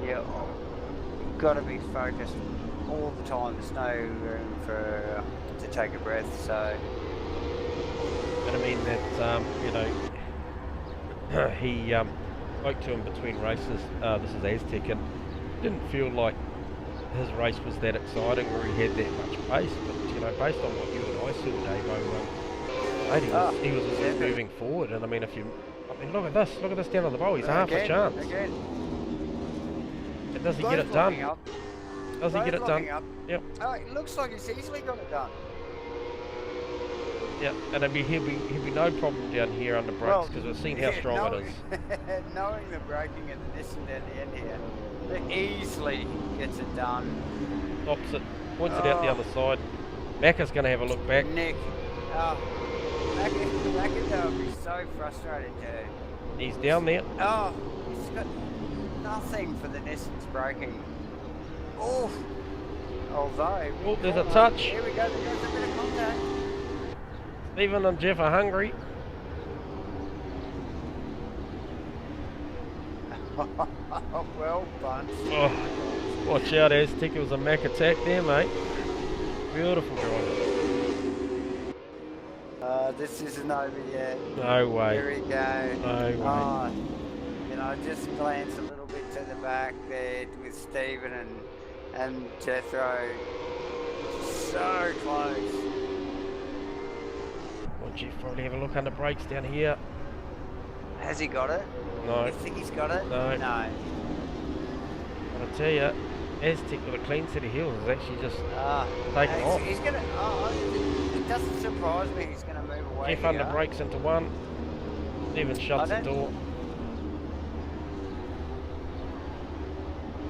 Yeah, you've got to be focused all the time. There's no room for to take a breath. So, and I mean that he spoke to him between races. This is Aztec, and didn't feel like his race was that exciting or he had that much pace, but based on what you and I saw, Davo, he was always moving forward. And I mean, look at this down on the bowl. He's half a chance. Again. And does he get it done? Does he get it done? Up. Yep. Oh, it looks like he's easily got it done. Yeah, and I mean, he'll be no problem down here under brakes because we've seen how strong it is. Knowing the braking and the Nissan down the end here, it easily gets it done. Stops it, points it out the other side. Macca's going to have a look back. Nick, Macca will be so frustrated too. He's down there. Oh, he's got nothing for the Nissan's braking. Oh, although. Oh, there's a touch. Here we go. There's a bit of contact. Stephen and Jeff are hungry. Well bunched. Oh, watch out, Aztec. It was a Mac attack there, mate. Beautiful driver. This isn't over yet. No way. Here we go. No way. Just glance a little bit to the back there with Stephen and Jethro. So close. Well, Jeff probably have a look under brakes down here. Has he got it? No. You think he's got it? No. No. I'll tell you, Aztec with a clean set of heels is actually just taken off. He's gonna. It doesn't surprise me. He's gonna move away. Jeff under brakes into one. Stephen shuts the door.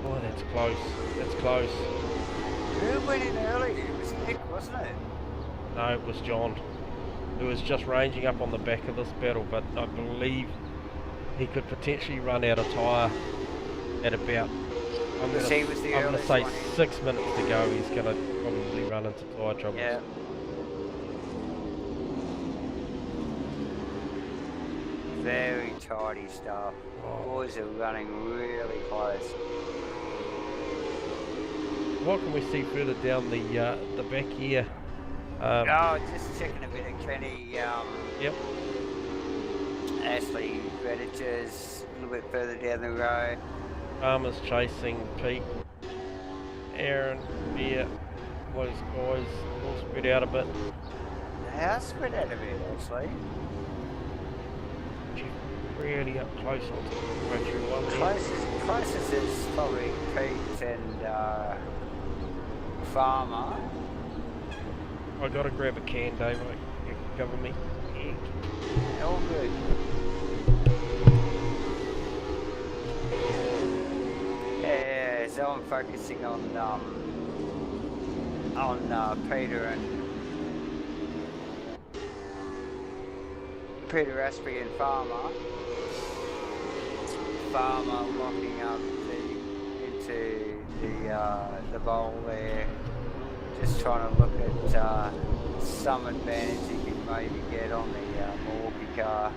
Oh, that's close. That's close. Who went in early? It was Nick, wasn't it? No, it was John, who was just ranging up on the back of this battle, but I believe he could potentially run out of tyre at about, I'm going to say 6 minutes to go. He's going to probably run into tyre troubles. Yeah. Very tidy stuff. Boys are running really close. What can we see further down the back here? Just checking a bit of Kenny. Yep. Ashley Redditch's a little bit further down the road. Farmer's chasing Pete. Aaron, Beer, those guys all spread out a bit. They are spread out a bit, actually. Really up close onto the through one there. Closest is probably Pete and Farmer. I gotta grab a can, Dave. You can cover me. Yeah. All good. Yeah, so I'm focusing on Peter Aspie and Farmer. Farmer locking up into the bowl there. Just trying to look at some advantage he can maybe get on the Milwaukee car.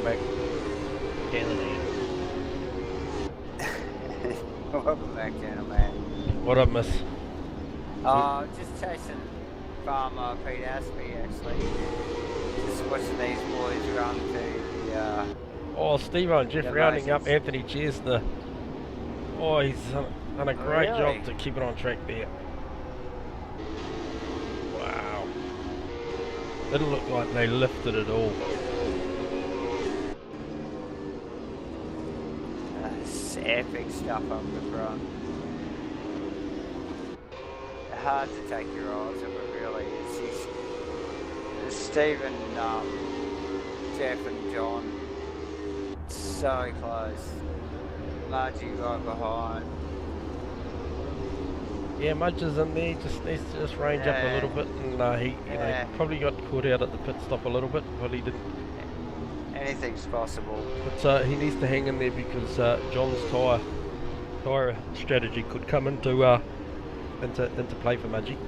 Back down there. Welcome back, gentlemen. What I miss? Just chasing Farmer, Pete Aspie, actually. Just watching these boys run to the... Oh, Steve-O and Jeff rounding up Anthony Chesner. Oh, he's done a great job to keep it on track there. Wow. Didn't look like they lifted at all. That's epic stuff up the front. Hard to take your eyes off it, really. It's Stephen, Jeff and John. So close. Margie right behind. Yeah, Mudge is in there. Just needs to just range up a little bit, and he probably got caught out at the pit stop a little bit, but he didn't. Anything's possible. But he needs to hang in there because John's tyre strategy could come into play for Mudgie.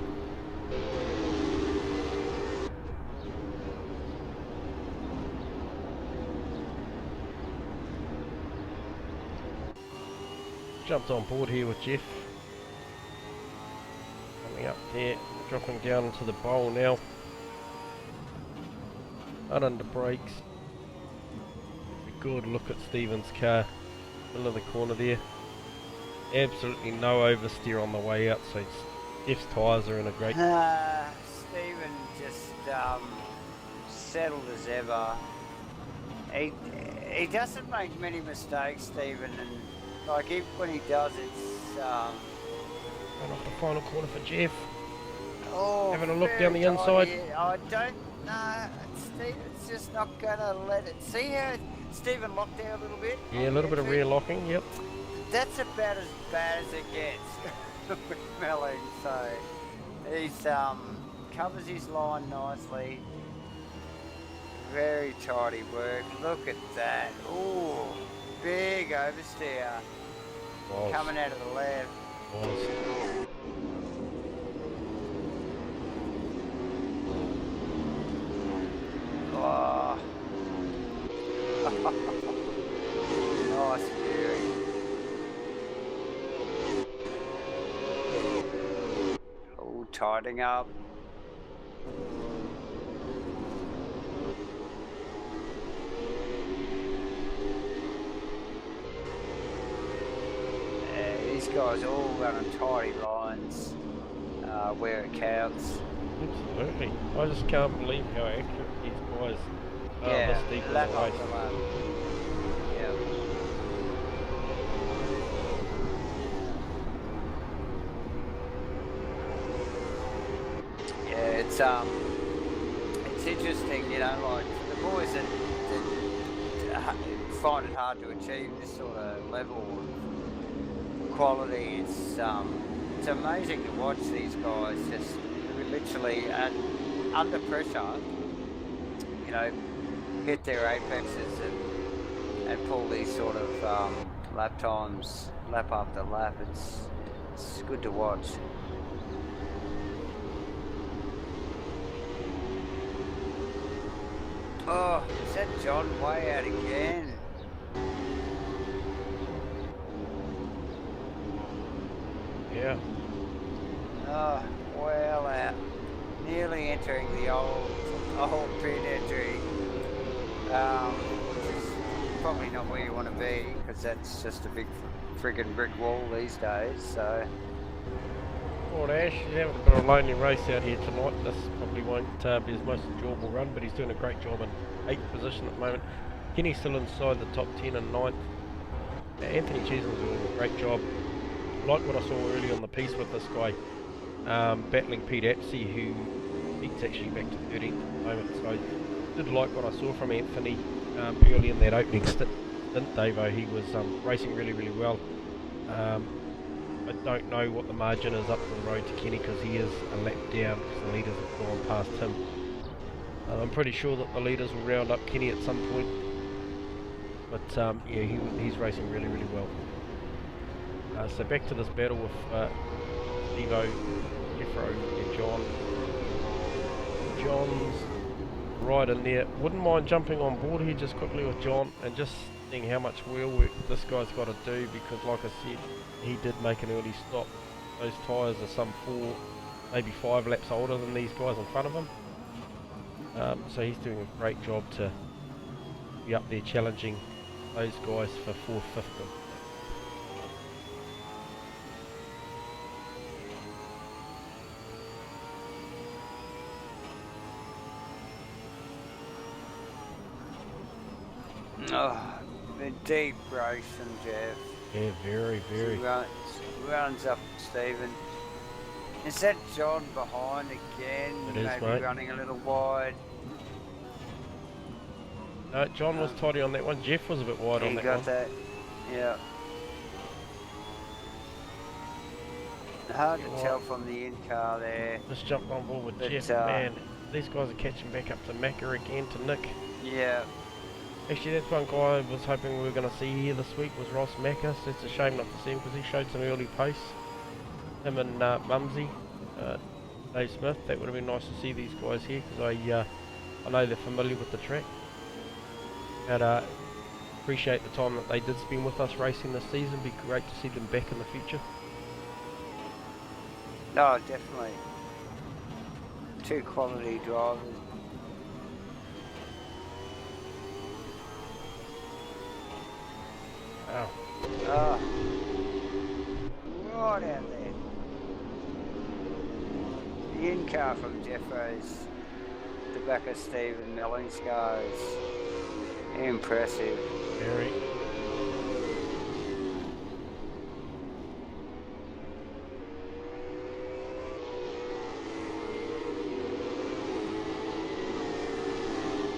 Jumped on board here with Jeff. Coming up there, dropping down into the bowl now. Not under brakes. Good look at Stephen's car. Middle of the corner there. Absolutely no oversteer on the way out, so Jeff's tyres are in a great... Stephen just settled as ever. He doesn't make many mistakes, Stephen, and like even when he does, it's Run off the final corner for Jeff. oh, Having a look down the very inside. tight. I don't know. Stephen's just not gonna let it. See how Stephen locked there a little bit? Yeah, a little bit of rear locking, yep. That's about as bad as it gets with Melling. So he's covers his line nicely. Very tidy work. Look at that. Ooh, big oversteer. Coming out of the left. Oh. Nice steering. Oh, tightening up. These guys all running tidy lines where it counts. Absolutely. I just can't believe how accurate these guys are this deep in the lap race. after lap. Yeah. Yeah, it's interesting, you know, like the boys that find it hard to achieve this sort of level of quality. It's amazing to watch these guys just literally under pressure, you know, hit their apexes and pull these sort of lap times, lap after lap. It's good to watch. Oh, is that John way out again? Yeah. Oh, well out. Nearly entering the old pit entry. Which is probably not where you want to be, because that's just a big friggin' brick wall these days, so... Well, Ash, he's having a bit of a lonely race out here tonight. This probably won't be his most enjoyable run, but he's doing a great job in 8th position at the moment. Kenny's still inside the top 10 and 9th. Anthony Chisholm's doing a great job. Like what I saw early on the piece with this guy, battling Pete Apsey, who he's actually back to 13th at the moment. So I did like what I saw from Anthony early in that opening stint, Davo. He was racing really, really well. I don't know what the margin is up the road to Kenny because he is a lap down because the leaders have gone past him. I'm pretty sure that the leaders will round up Kenny at some point. But yeah, he's racing really, really well. So back to this battle with Stevo, Jeffro and John. John's right in there. Wouldn't mind jumping on board here just quickly with John and just seeing how much wheel work this guy's got to do, because like I said, he did make an early stop. Those tyres are some 4, maybe 5 laps older than these guys in front of him. So he's doing a great job to be up there challenging those guys for 4th, 5th. Oh, the deep race from Jeff. Yeah, very, very. Runs up Stephen. Is that John behind again? It is, maybe mate. Running a little wide. John was tidy on that one. Jeff was a bit wide on that one. He got that. Yeah. Hard to tell from the in-car there. Just jumped on board with But, Jeff. Man, these guys are catching back up to Macca again, to Nick. Yeah. Actually, that's one guy I was hoping we were going to see here this week was Ross Macca. So it's a shame not to see him because he showed some early pace. Him and Mumsy, Dave Smith. That would have been nice to see these guys here because I know they're familiar with the track. And appreciate the time that they did spend with us racing this season. Be great to see them back in the future. No, definitely. 2 quality drivers. Wow. Ah, right out there. The in-car from Jeffro's, the back of Stephen Milling's goes. Impressive. Very.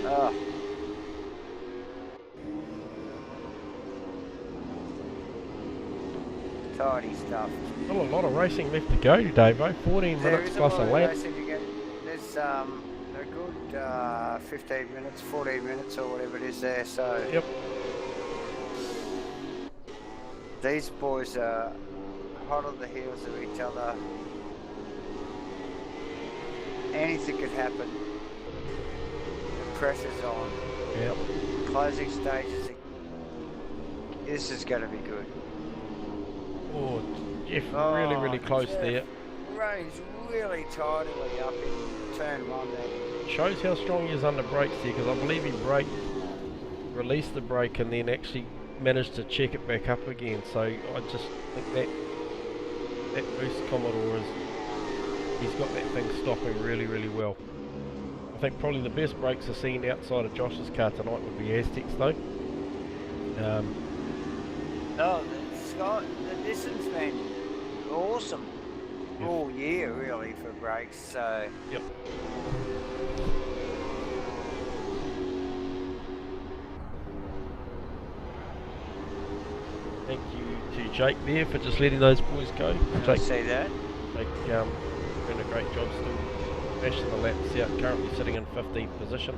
Ah. Tidy stuff. Still a lot of racing left to go today, bro. 14 minutes plus a lap. There's a good 15 minutes, 14 minutes or whatever it is there, so... Yep. These boys are hot on the heels of each other. Anything could happen. The pressure's on. Yep. Closing stages. This is going to be good. Oh, Jeff, really, really close Jeff. there. He's really tidily up in turn 1 there. Shows how strong he is under brakes there, because I believe he released the brake and then actually managed to check it back up again. So I just think that boost Commodore he's got that thing stopping really, really well. I think probably the best brakes are seen outside of Josh's car tonight would be Aztecs though. The distance been awesome all year really for brakes, so... Yep. Thank you to Jake there for just letting those boys go. Jake, see that? Jake doing a great job still smashing the laps out, currently sitting in 15th position.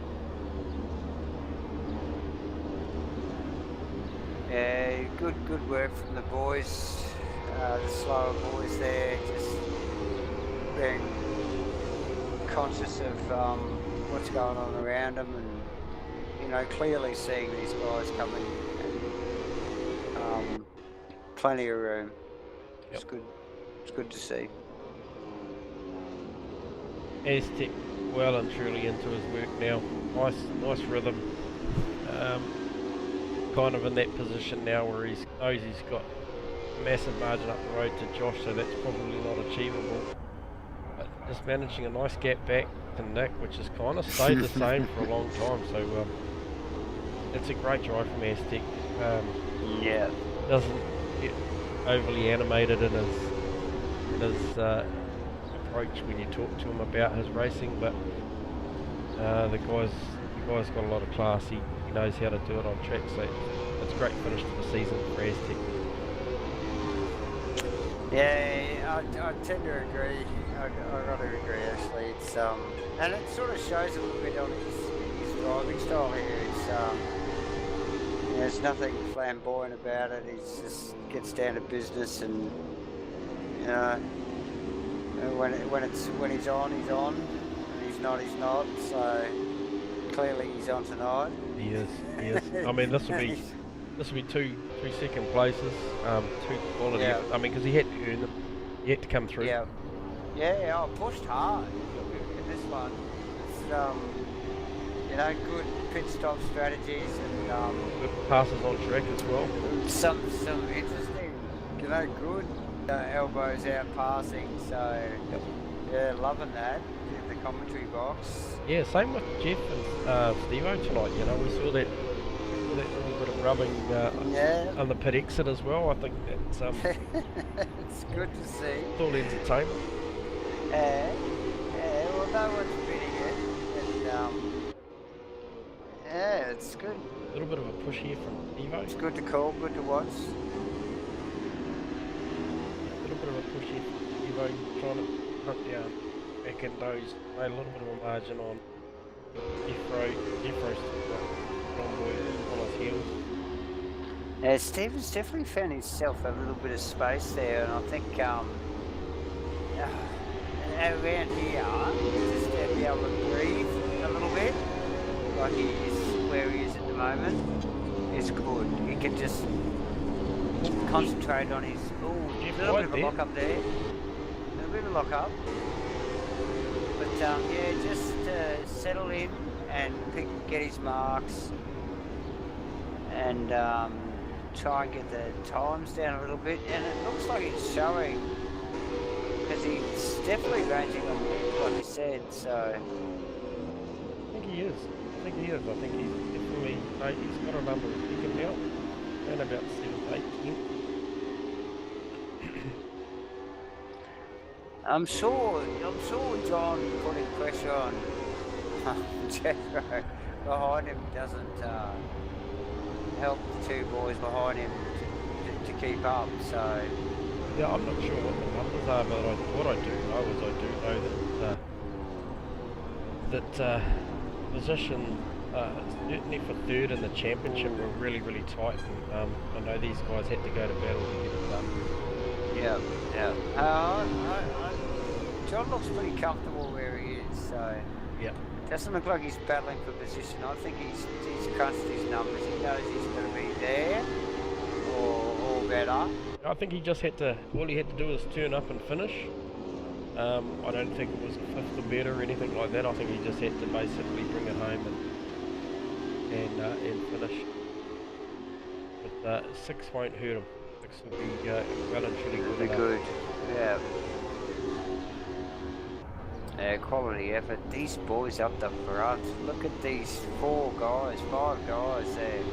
Yeah, good work from the boys, the slower boys there, just being conscious of what's going on around them, and you know, clearly seeing these guys coming, and plenty of room. It's good. It's good to see. Aztec well and truly into his work now. Nice rhythm. Kind of in that position now where he knows he's got massive margin up the road to Josh, so that's probably not achievable. But just managing a nice gap back to Nick, which has kind of stayed the same for a long time. So it's a great drive from Aztec. Yeah. Doesn't get overly animated in his approach when you talk to him about his racing, but the guy's got a lot of class. He knows how to do it on track, so it's a great finish to the season for Aztec. Yeah, I tend to agree. I got to agree actually. It's and it sort of shows a little bit on his driving style here. There's nothing flamboyant about it. He just gets down to business, and you know, when he's on, he's on. When he's not, he's not. So clearly he's on tonight. He is. I mean, this will be two second places, two quality. Yeah. I mean, because he had to earn them. He had to come through. Yeah. Yeah, I pushed hard in this one. It's, you know, good pit stop strategies and Good passes on track as well. some interesting, you know, good elbows out passing. So yeah, loving that in the commentary box. Yeah, same with Jeff and Stevo tonight. You know, we saw that little bit of rubbing Yeah. on the pit exit as well. I think that's It's good to see. it's all entertainment. Well, no one's bidding it, and yeah, it's good. A little bit of a push here from Evo. It's good to call, good to watch. A little bit of a push here from Evo, trying to hunt down back in those. Made a little bit of a margin on Jeffro's on his heels. Stephen's definitely found himself a little bit of space there, and I think around here, just to be able to breathe a little bit, like he is where he is at the moment, is good. He can just concentrate on his. Oh, a little bit of a lock up there. A little bit of a lock up. But yeah, just settle in and get his marks, and try and get the times down a little bit. And it looks like it's showing, because he's definitely ranging on me, like you said. So I think he is. I think he's definitely. He's got a number of picking now, and about 7, 8, 10. I'm sure John putting pressure on Jethro behind him doesn't help the two boys behind him to keep up. So Yeah, I'm not sure what the numbers are, but what I do know is that position, certainly for third in the championship, were really, really tight. And I know these guys had to go to battle to get it done. yeah. John looks pretty comfortable where he is. So Yeah. doesn't look like he's battling for position. I think he's crunched his numbers. He knows he's going to be there or better. I think he just had to. All he had to do was turn up and finish. I don't think it was a fifth or better or anything like that. I think he just had to basically bring it home and finish. But 6 won't hurt him. 6 will be well and truly good. Be good. Yeah. Quality effort. These boys up the front. Look at these 5 guys there.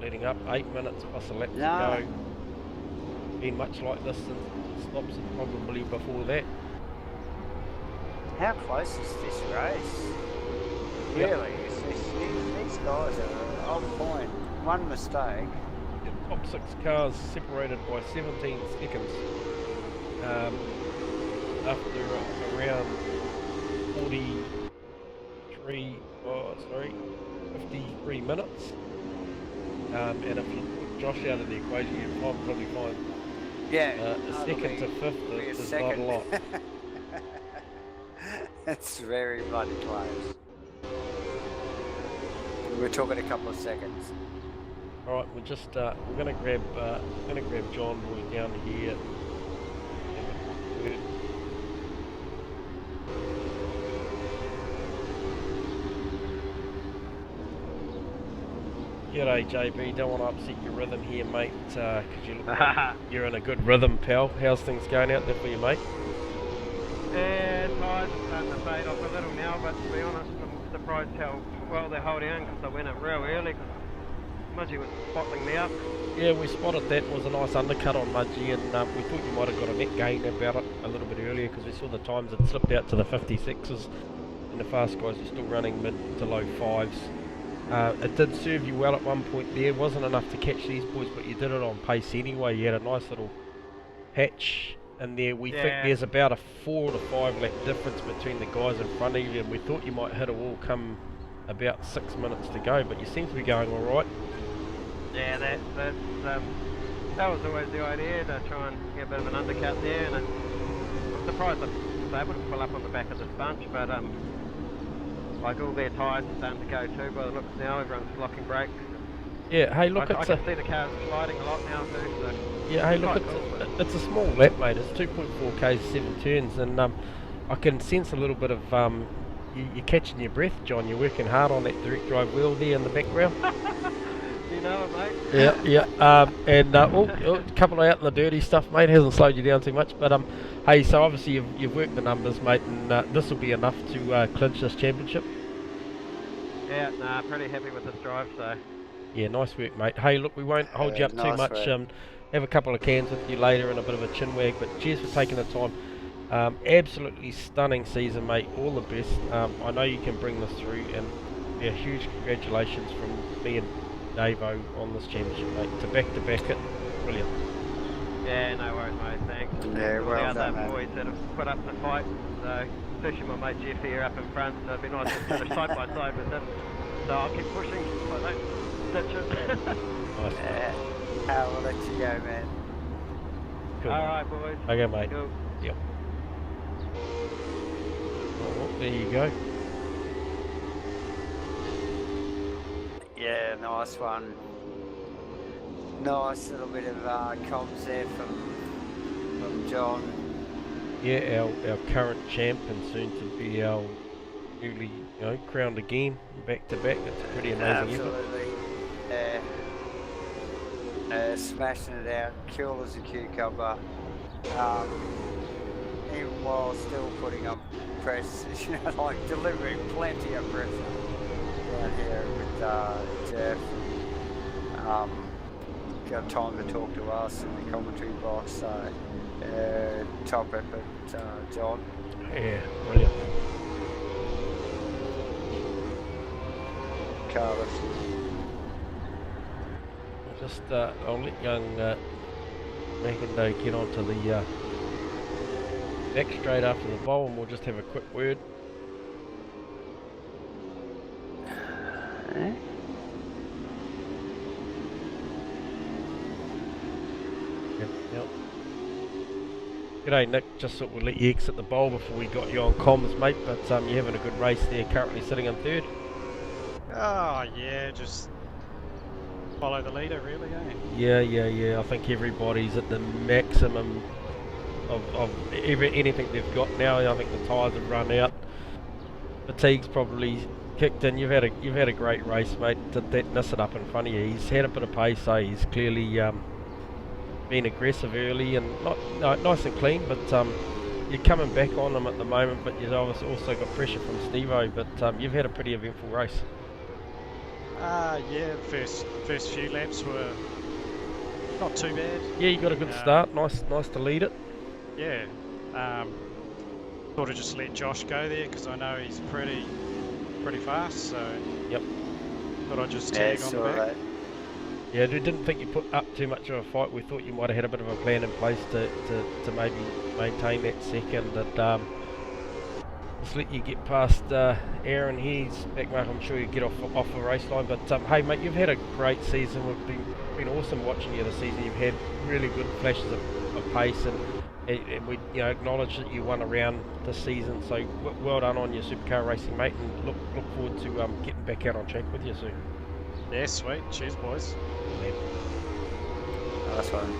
Leading up 8 minutes plus a lap to No. go. Been much like this since stops and probably before that. How close is this race? Yep. Really? These guys are on point. One mistake. The top 6 cars separated by 17 seconds after around 53 minutes. And if you put Josh out of the equation, you'd probably find Yeah. a second to fifth is not a lot. That's very bloody close. We're talking a couple of seconds. All right, we're just we're gonna grab John Boy down here. G'day JB, don't want to upset your rhythm here mate, because you look like you're in a good rhythm pal. How's things going out there for you mate? Yeah, tides are starting to fade off a little now, but to be honest, I'm surprised how well they're holding on because I went up real early because Mudgee was bottling me up. Yeah, we spotted that. It was a nice undercut on Mudgee, and we thought you might have got a net gain about it a little bit earlier because we saw the times had slipped out to the 56s and the fast guys are still running mid to low 5s. It did serve you well at one point there. Wasn't enough to catch these boys, but you did it on pace anyway. You had a nice little hatch in there. We think there's about a 4 to 5 lap difference between the guys in front of you, and we thought you might hit a wall come about 6 minutes to go, but you seem to be going all right. Yeah, that was always the idea, to try and get a bit of an undercut there, and I'm surprised I was able to pull up on the back of this bunch, but like all their tyres are starting to go too by the looks now. Everyone's locking brakes. Yeah, hey look, I can see the cars sliding a lot now too, so... Yeah, hey look, it's a small lap mate, it's 2.4 k's, 7 turns, and I can sense a little bit of, you're catching your breath John, you're working hard on that direct drive wheel there in the background. You know it mate? Yeah, and a couple of out in the dirty stuff mate, hasn't slowed you down too much, but hey, so obviously you've worked the numbers mate, and this will be enough to clinch this championship. Yeah, nah, pretty happy with this drive, so... Yeah, nice work mate. Hey look, we won't hold you up too much, have a couple of cans with you later and a bit of a chin wag, but cheers for taking the time. Absolutely stunning season mate, all the best. I know you can bring this through, and yeah, huge congratulations from me and Davo on this championship mate, to back it, brilliant. Yeah, no worries mate, thanks. Yeah, all well the done, other mate. boys that have put up the fight, so especially my mate Jeff here up in front, so it'd be nice to finish side by side with him. So I'll keep pushing, I don't ditch it. Nice. Yeah, I'll let you go, man. Cool. Alright boys. Okay mate. Cool. Yep. Oh, there you go. Yeah, nice one. Nice little bit of comms there from John. Yeah, our current champ and soon to be our newly crowned again, back to back. It's a pretty amazing effort. Absolutely. Smashing it out, cool as a cucumber. Even while still putting on press, like delivering plenty of pressure down here with Jeff. Got time to talk to us in the commentary box, so top effort, John. Yeah, brilliant. Carlos. Just I'll let young Mackindo get onto the back straight after the bowl, and we'll just have a quick word. Yep. G'day Nick, just thought we'd let you exit the bowl before we got you on comms mate, but you're having a good race there, currently sitting in third. Oh yeah, just follow the leader really, eh? Yeah, I think everybody's at the maximum of anything they've got now. I think the tyres have run out, fatigue's probably kicked in. You've had a great race mate, did that miss it up in front of you. He's had a bit of pace, so he's clearly been aggressive early and not nice and clean, but you're coming back on them at the moment, but you've obviously also got pressure from Steve-O, but you've had a pretty eventful race. Yeah, first few laps were not too bad. Yeah, you got a good start, nice to lead it. Yeah, sort of just let Josh go there because I know he's pretty fast, so yep. Thought I'd just tag on the back. Yeah, we didn't think you put up too much of a fight. We thought you might have had a bit of a plan in place to maybe maintain that second. And just let you get past Aaron. He's back mark. I'm sure you get off the race line. But hey, mate, you've had a great season. We've been awesome watching you this season. You've had really good flashes of pace, and we acknowledge that you won a round this season. So well done on your supercar racing, mate. And look forward to getting back out on track with you soon. Yeah, sweet. Cheers, boys. Nice one.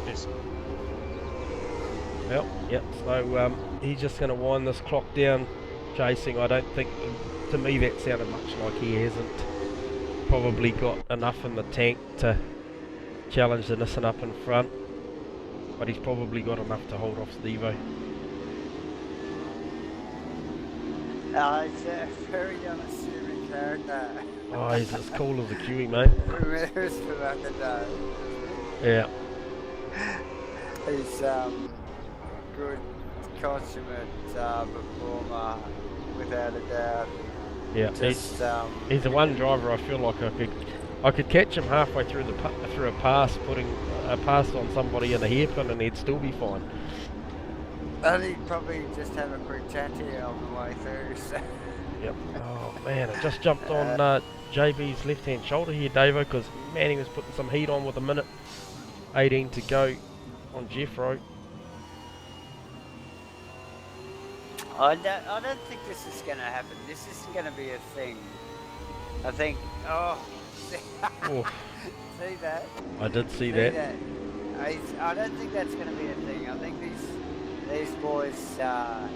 Yes. Well, yep, so he's just going to wind this clock down chasing. I don't think, to me that sounded much like he hasn't probably got enough in the tank to challenge the Nissan up in front, but he's probably got enough to hold off Stevo. He's a very unassuming character. Oh, he's as cool as a Kiwi, mate. Remembers for back the day. Yeah. He's good consummate performer, without a doubt. Yeah, Just he's the one driver I feel like I could catch him halfway through through a pass, putting a pass on somebody in a hairpin, and he'd still be fine. and he'd probably just have a quick chat to you on the way through. So. Yep. Oh man, I just jumped on JB's left-hand shoulder here, Davo, because man, he was putting some heat on with a minute 18 to go on Jeffro. I don't think this is going to happen. This isn't going to be a thing. I think. Oh. See that? I did see that. I don't think that's going to be a thing. I think these boys, they're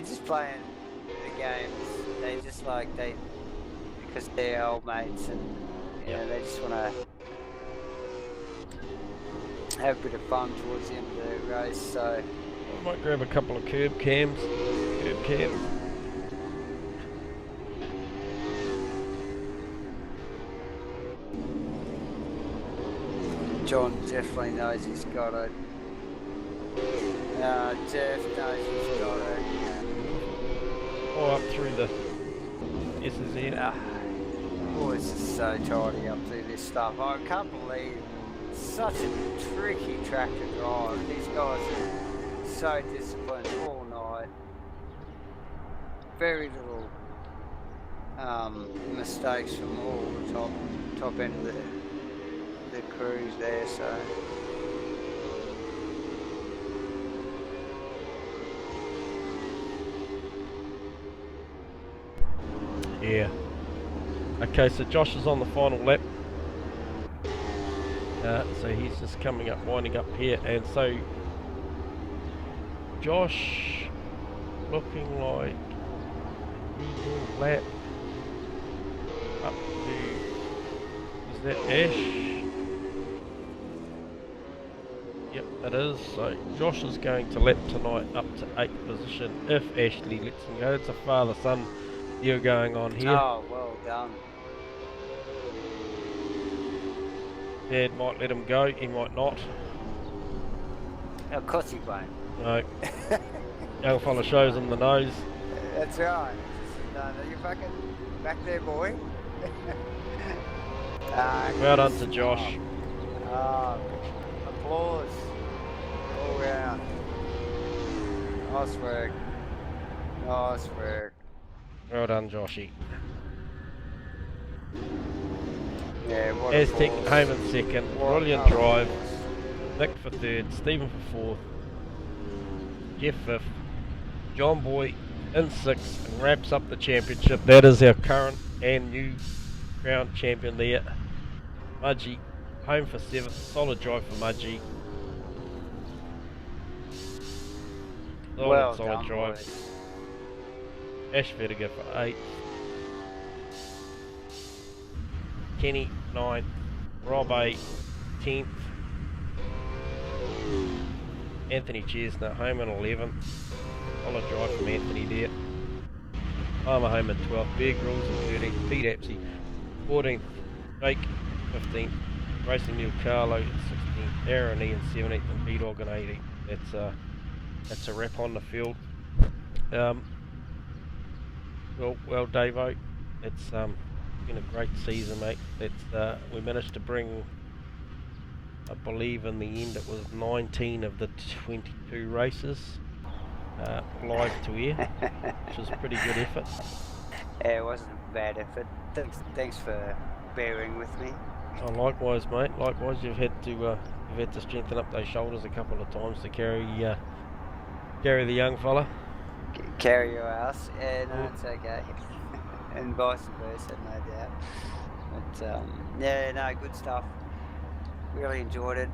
just playing the games. They just because they're old mates, and you know, they just want to have a bit of fun towards the end of the race. So I might grab a couple of curb cams. John definitely knows he's got it. Jeff knows he's got it. Oh, up through the SSN. Boys are so tidy up through this stuff. I can't believe it's such a tricky track to drive. These guys are so disciplined all night. Very little mistakes from all the top end of the crews there. So. Yeah. Okay, so Josh is on the final lap. So he's just coming up, winding up here, and so Josh looking like he's doing lap up to, is that Ash? Yep, it is. So Josh is going to lap tonight up to 8th position if Ashley lets him go. It's a father-son deal going on here. Oh, well done. Dad might let him go, he might not. Of course he won't. No. Young fella shows him the nose. That's right. No, you fucking back there, boy. Well done to Josh. Applause all round. Nice work. Nice work. Well done, Joshy. Yeah, what Aztec applause. home in second. What Brilliant applause. drive. Nick for third. Stephen for fourth. Jeff fifth. John Boy in sixth and wraps up the championship. That is our current and new crown champion there. Mudgee home for seventh. Solid drive for Mudgee. Well solid done, drive. boys. Ash Vertigo for 8th. Kenny 9th. Rob 8th. 10th. Anthony Chesnut home in 11th. Solid drive from Anthony there. Palmer home in 12th. Bear Grylls in 13th. Pete Apsey 14th. Jake 15th. Racing Neil Carlo in 16th. Aaron E in 17th. And B-Dog in 18th. That's a wrap on the field. Well, Davo, it's been a great season, mate. We managed to bring, I believe in the end it was 19 of the 22 races live to air, which was a pretty good effort. Yeah, it wasn't a bad effort. Thanks for bearing with me. Oh, likewise, mate. Likewise, you've had to strengthen up those shoulders a couple of times to carry the young fella. Carry your ass, yeah, no, it's okay. And vice versa, no doubt. But yeah, no, good stuff. Really enjoyed it.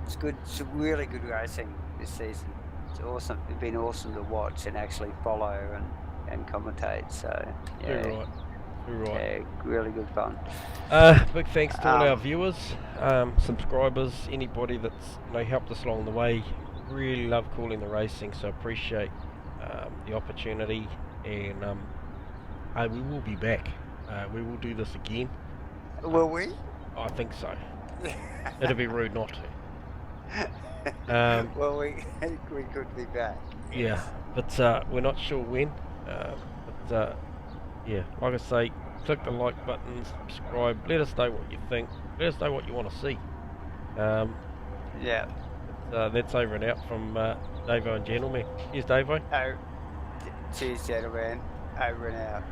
It's good. It's really good racing this season. It's awesome. It's been awesome to watch and actually follow and commentate. So yeah. You're right. Right. really good fun. Big thanks to all our Um, viewers, subscribers, anybody that's helped us along the way. Really love calling the racing, so appreciate the opportunity, and we will be back. We will do this again. Will we? I think so. It'd be rude not to. Well, we could be back. Yeah, but we're not sure when. Yeah, like I say, click the like button, subscribe, let us know what you think, let us know what you want to see. Yeah. That's over and out from Davo and Gentleman. Here's Davo. Oh, cheers, gentlemen. Over and out.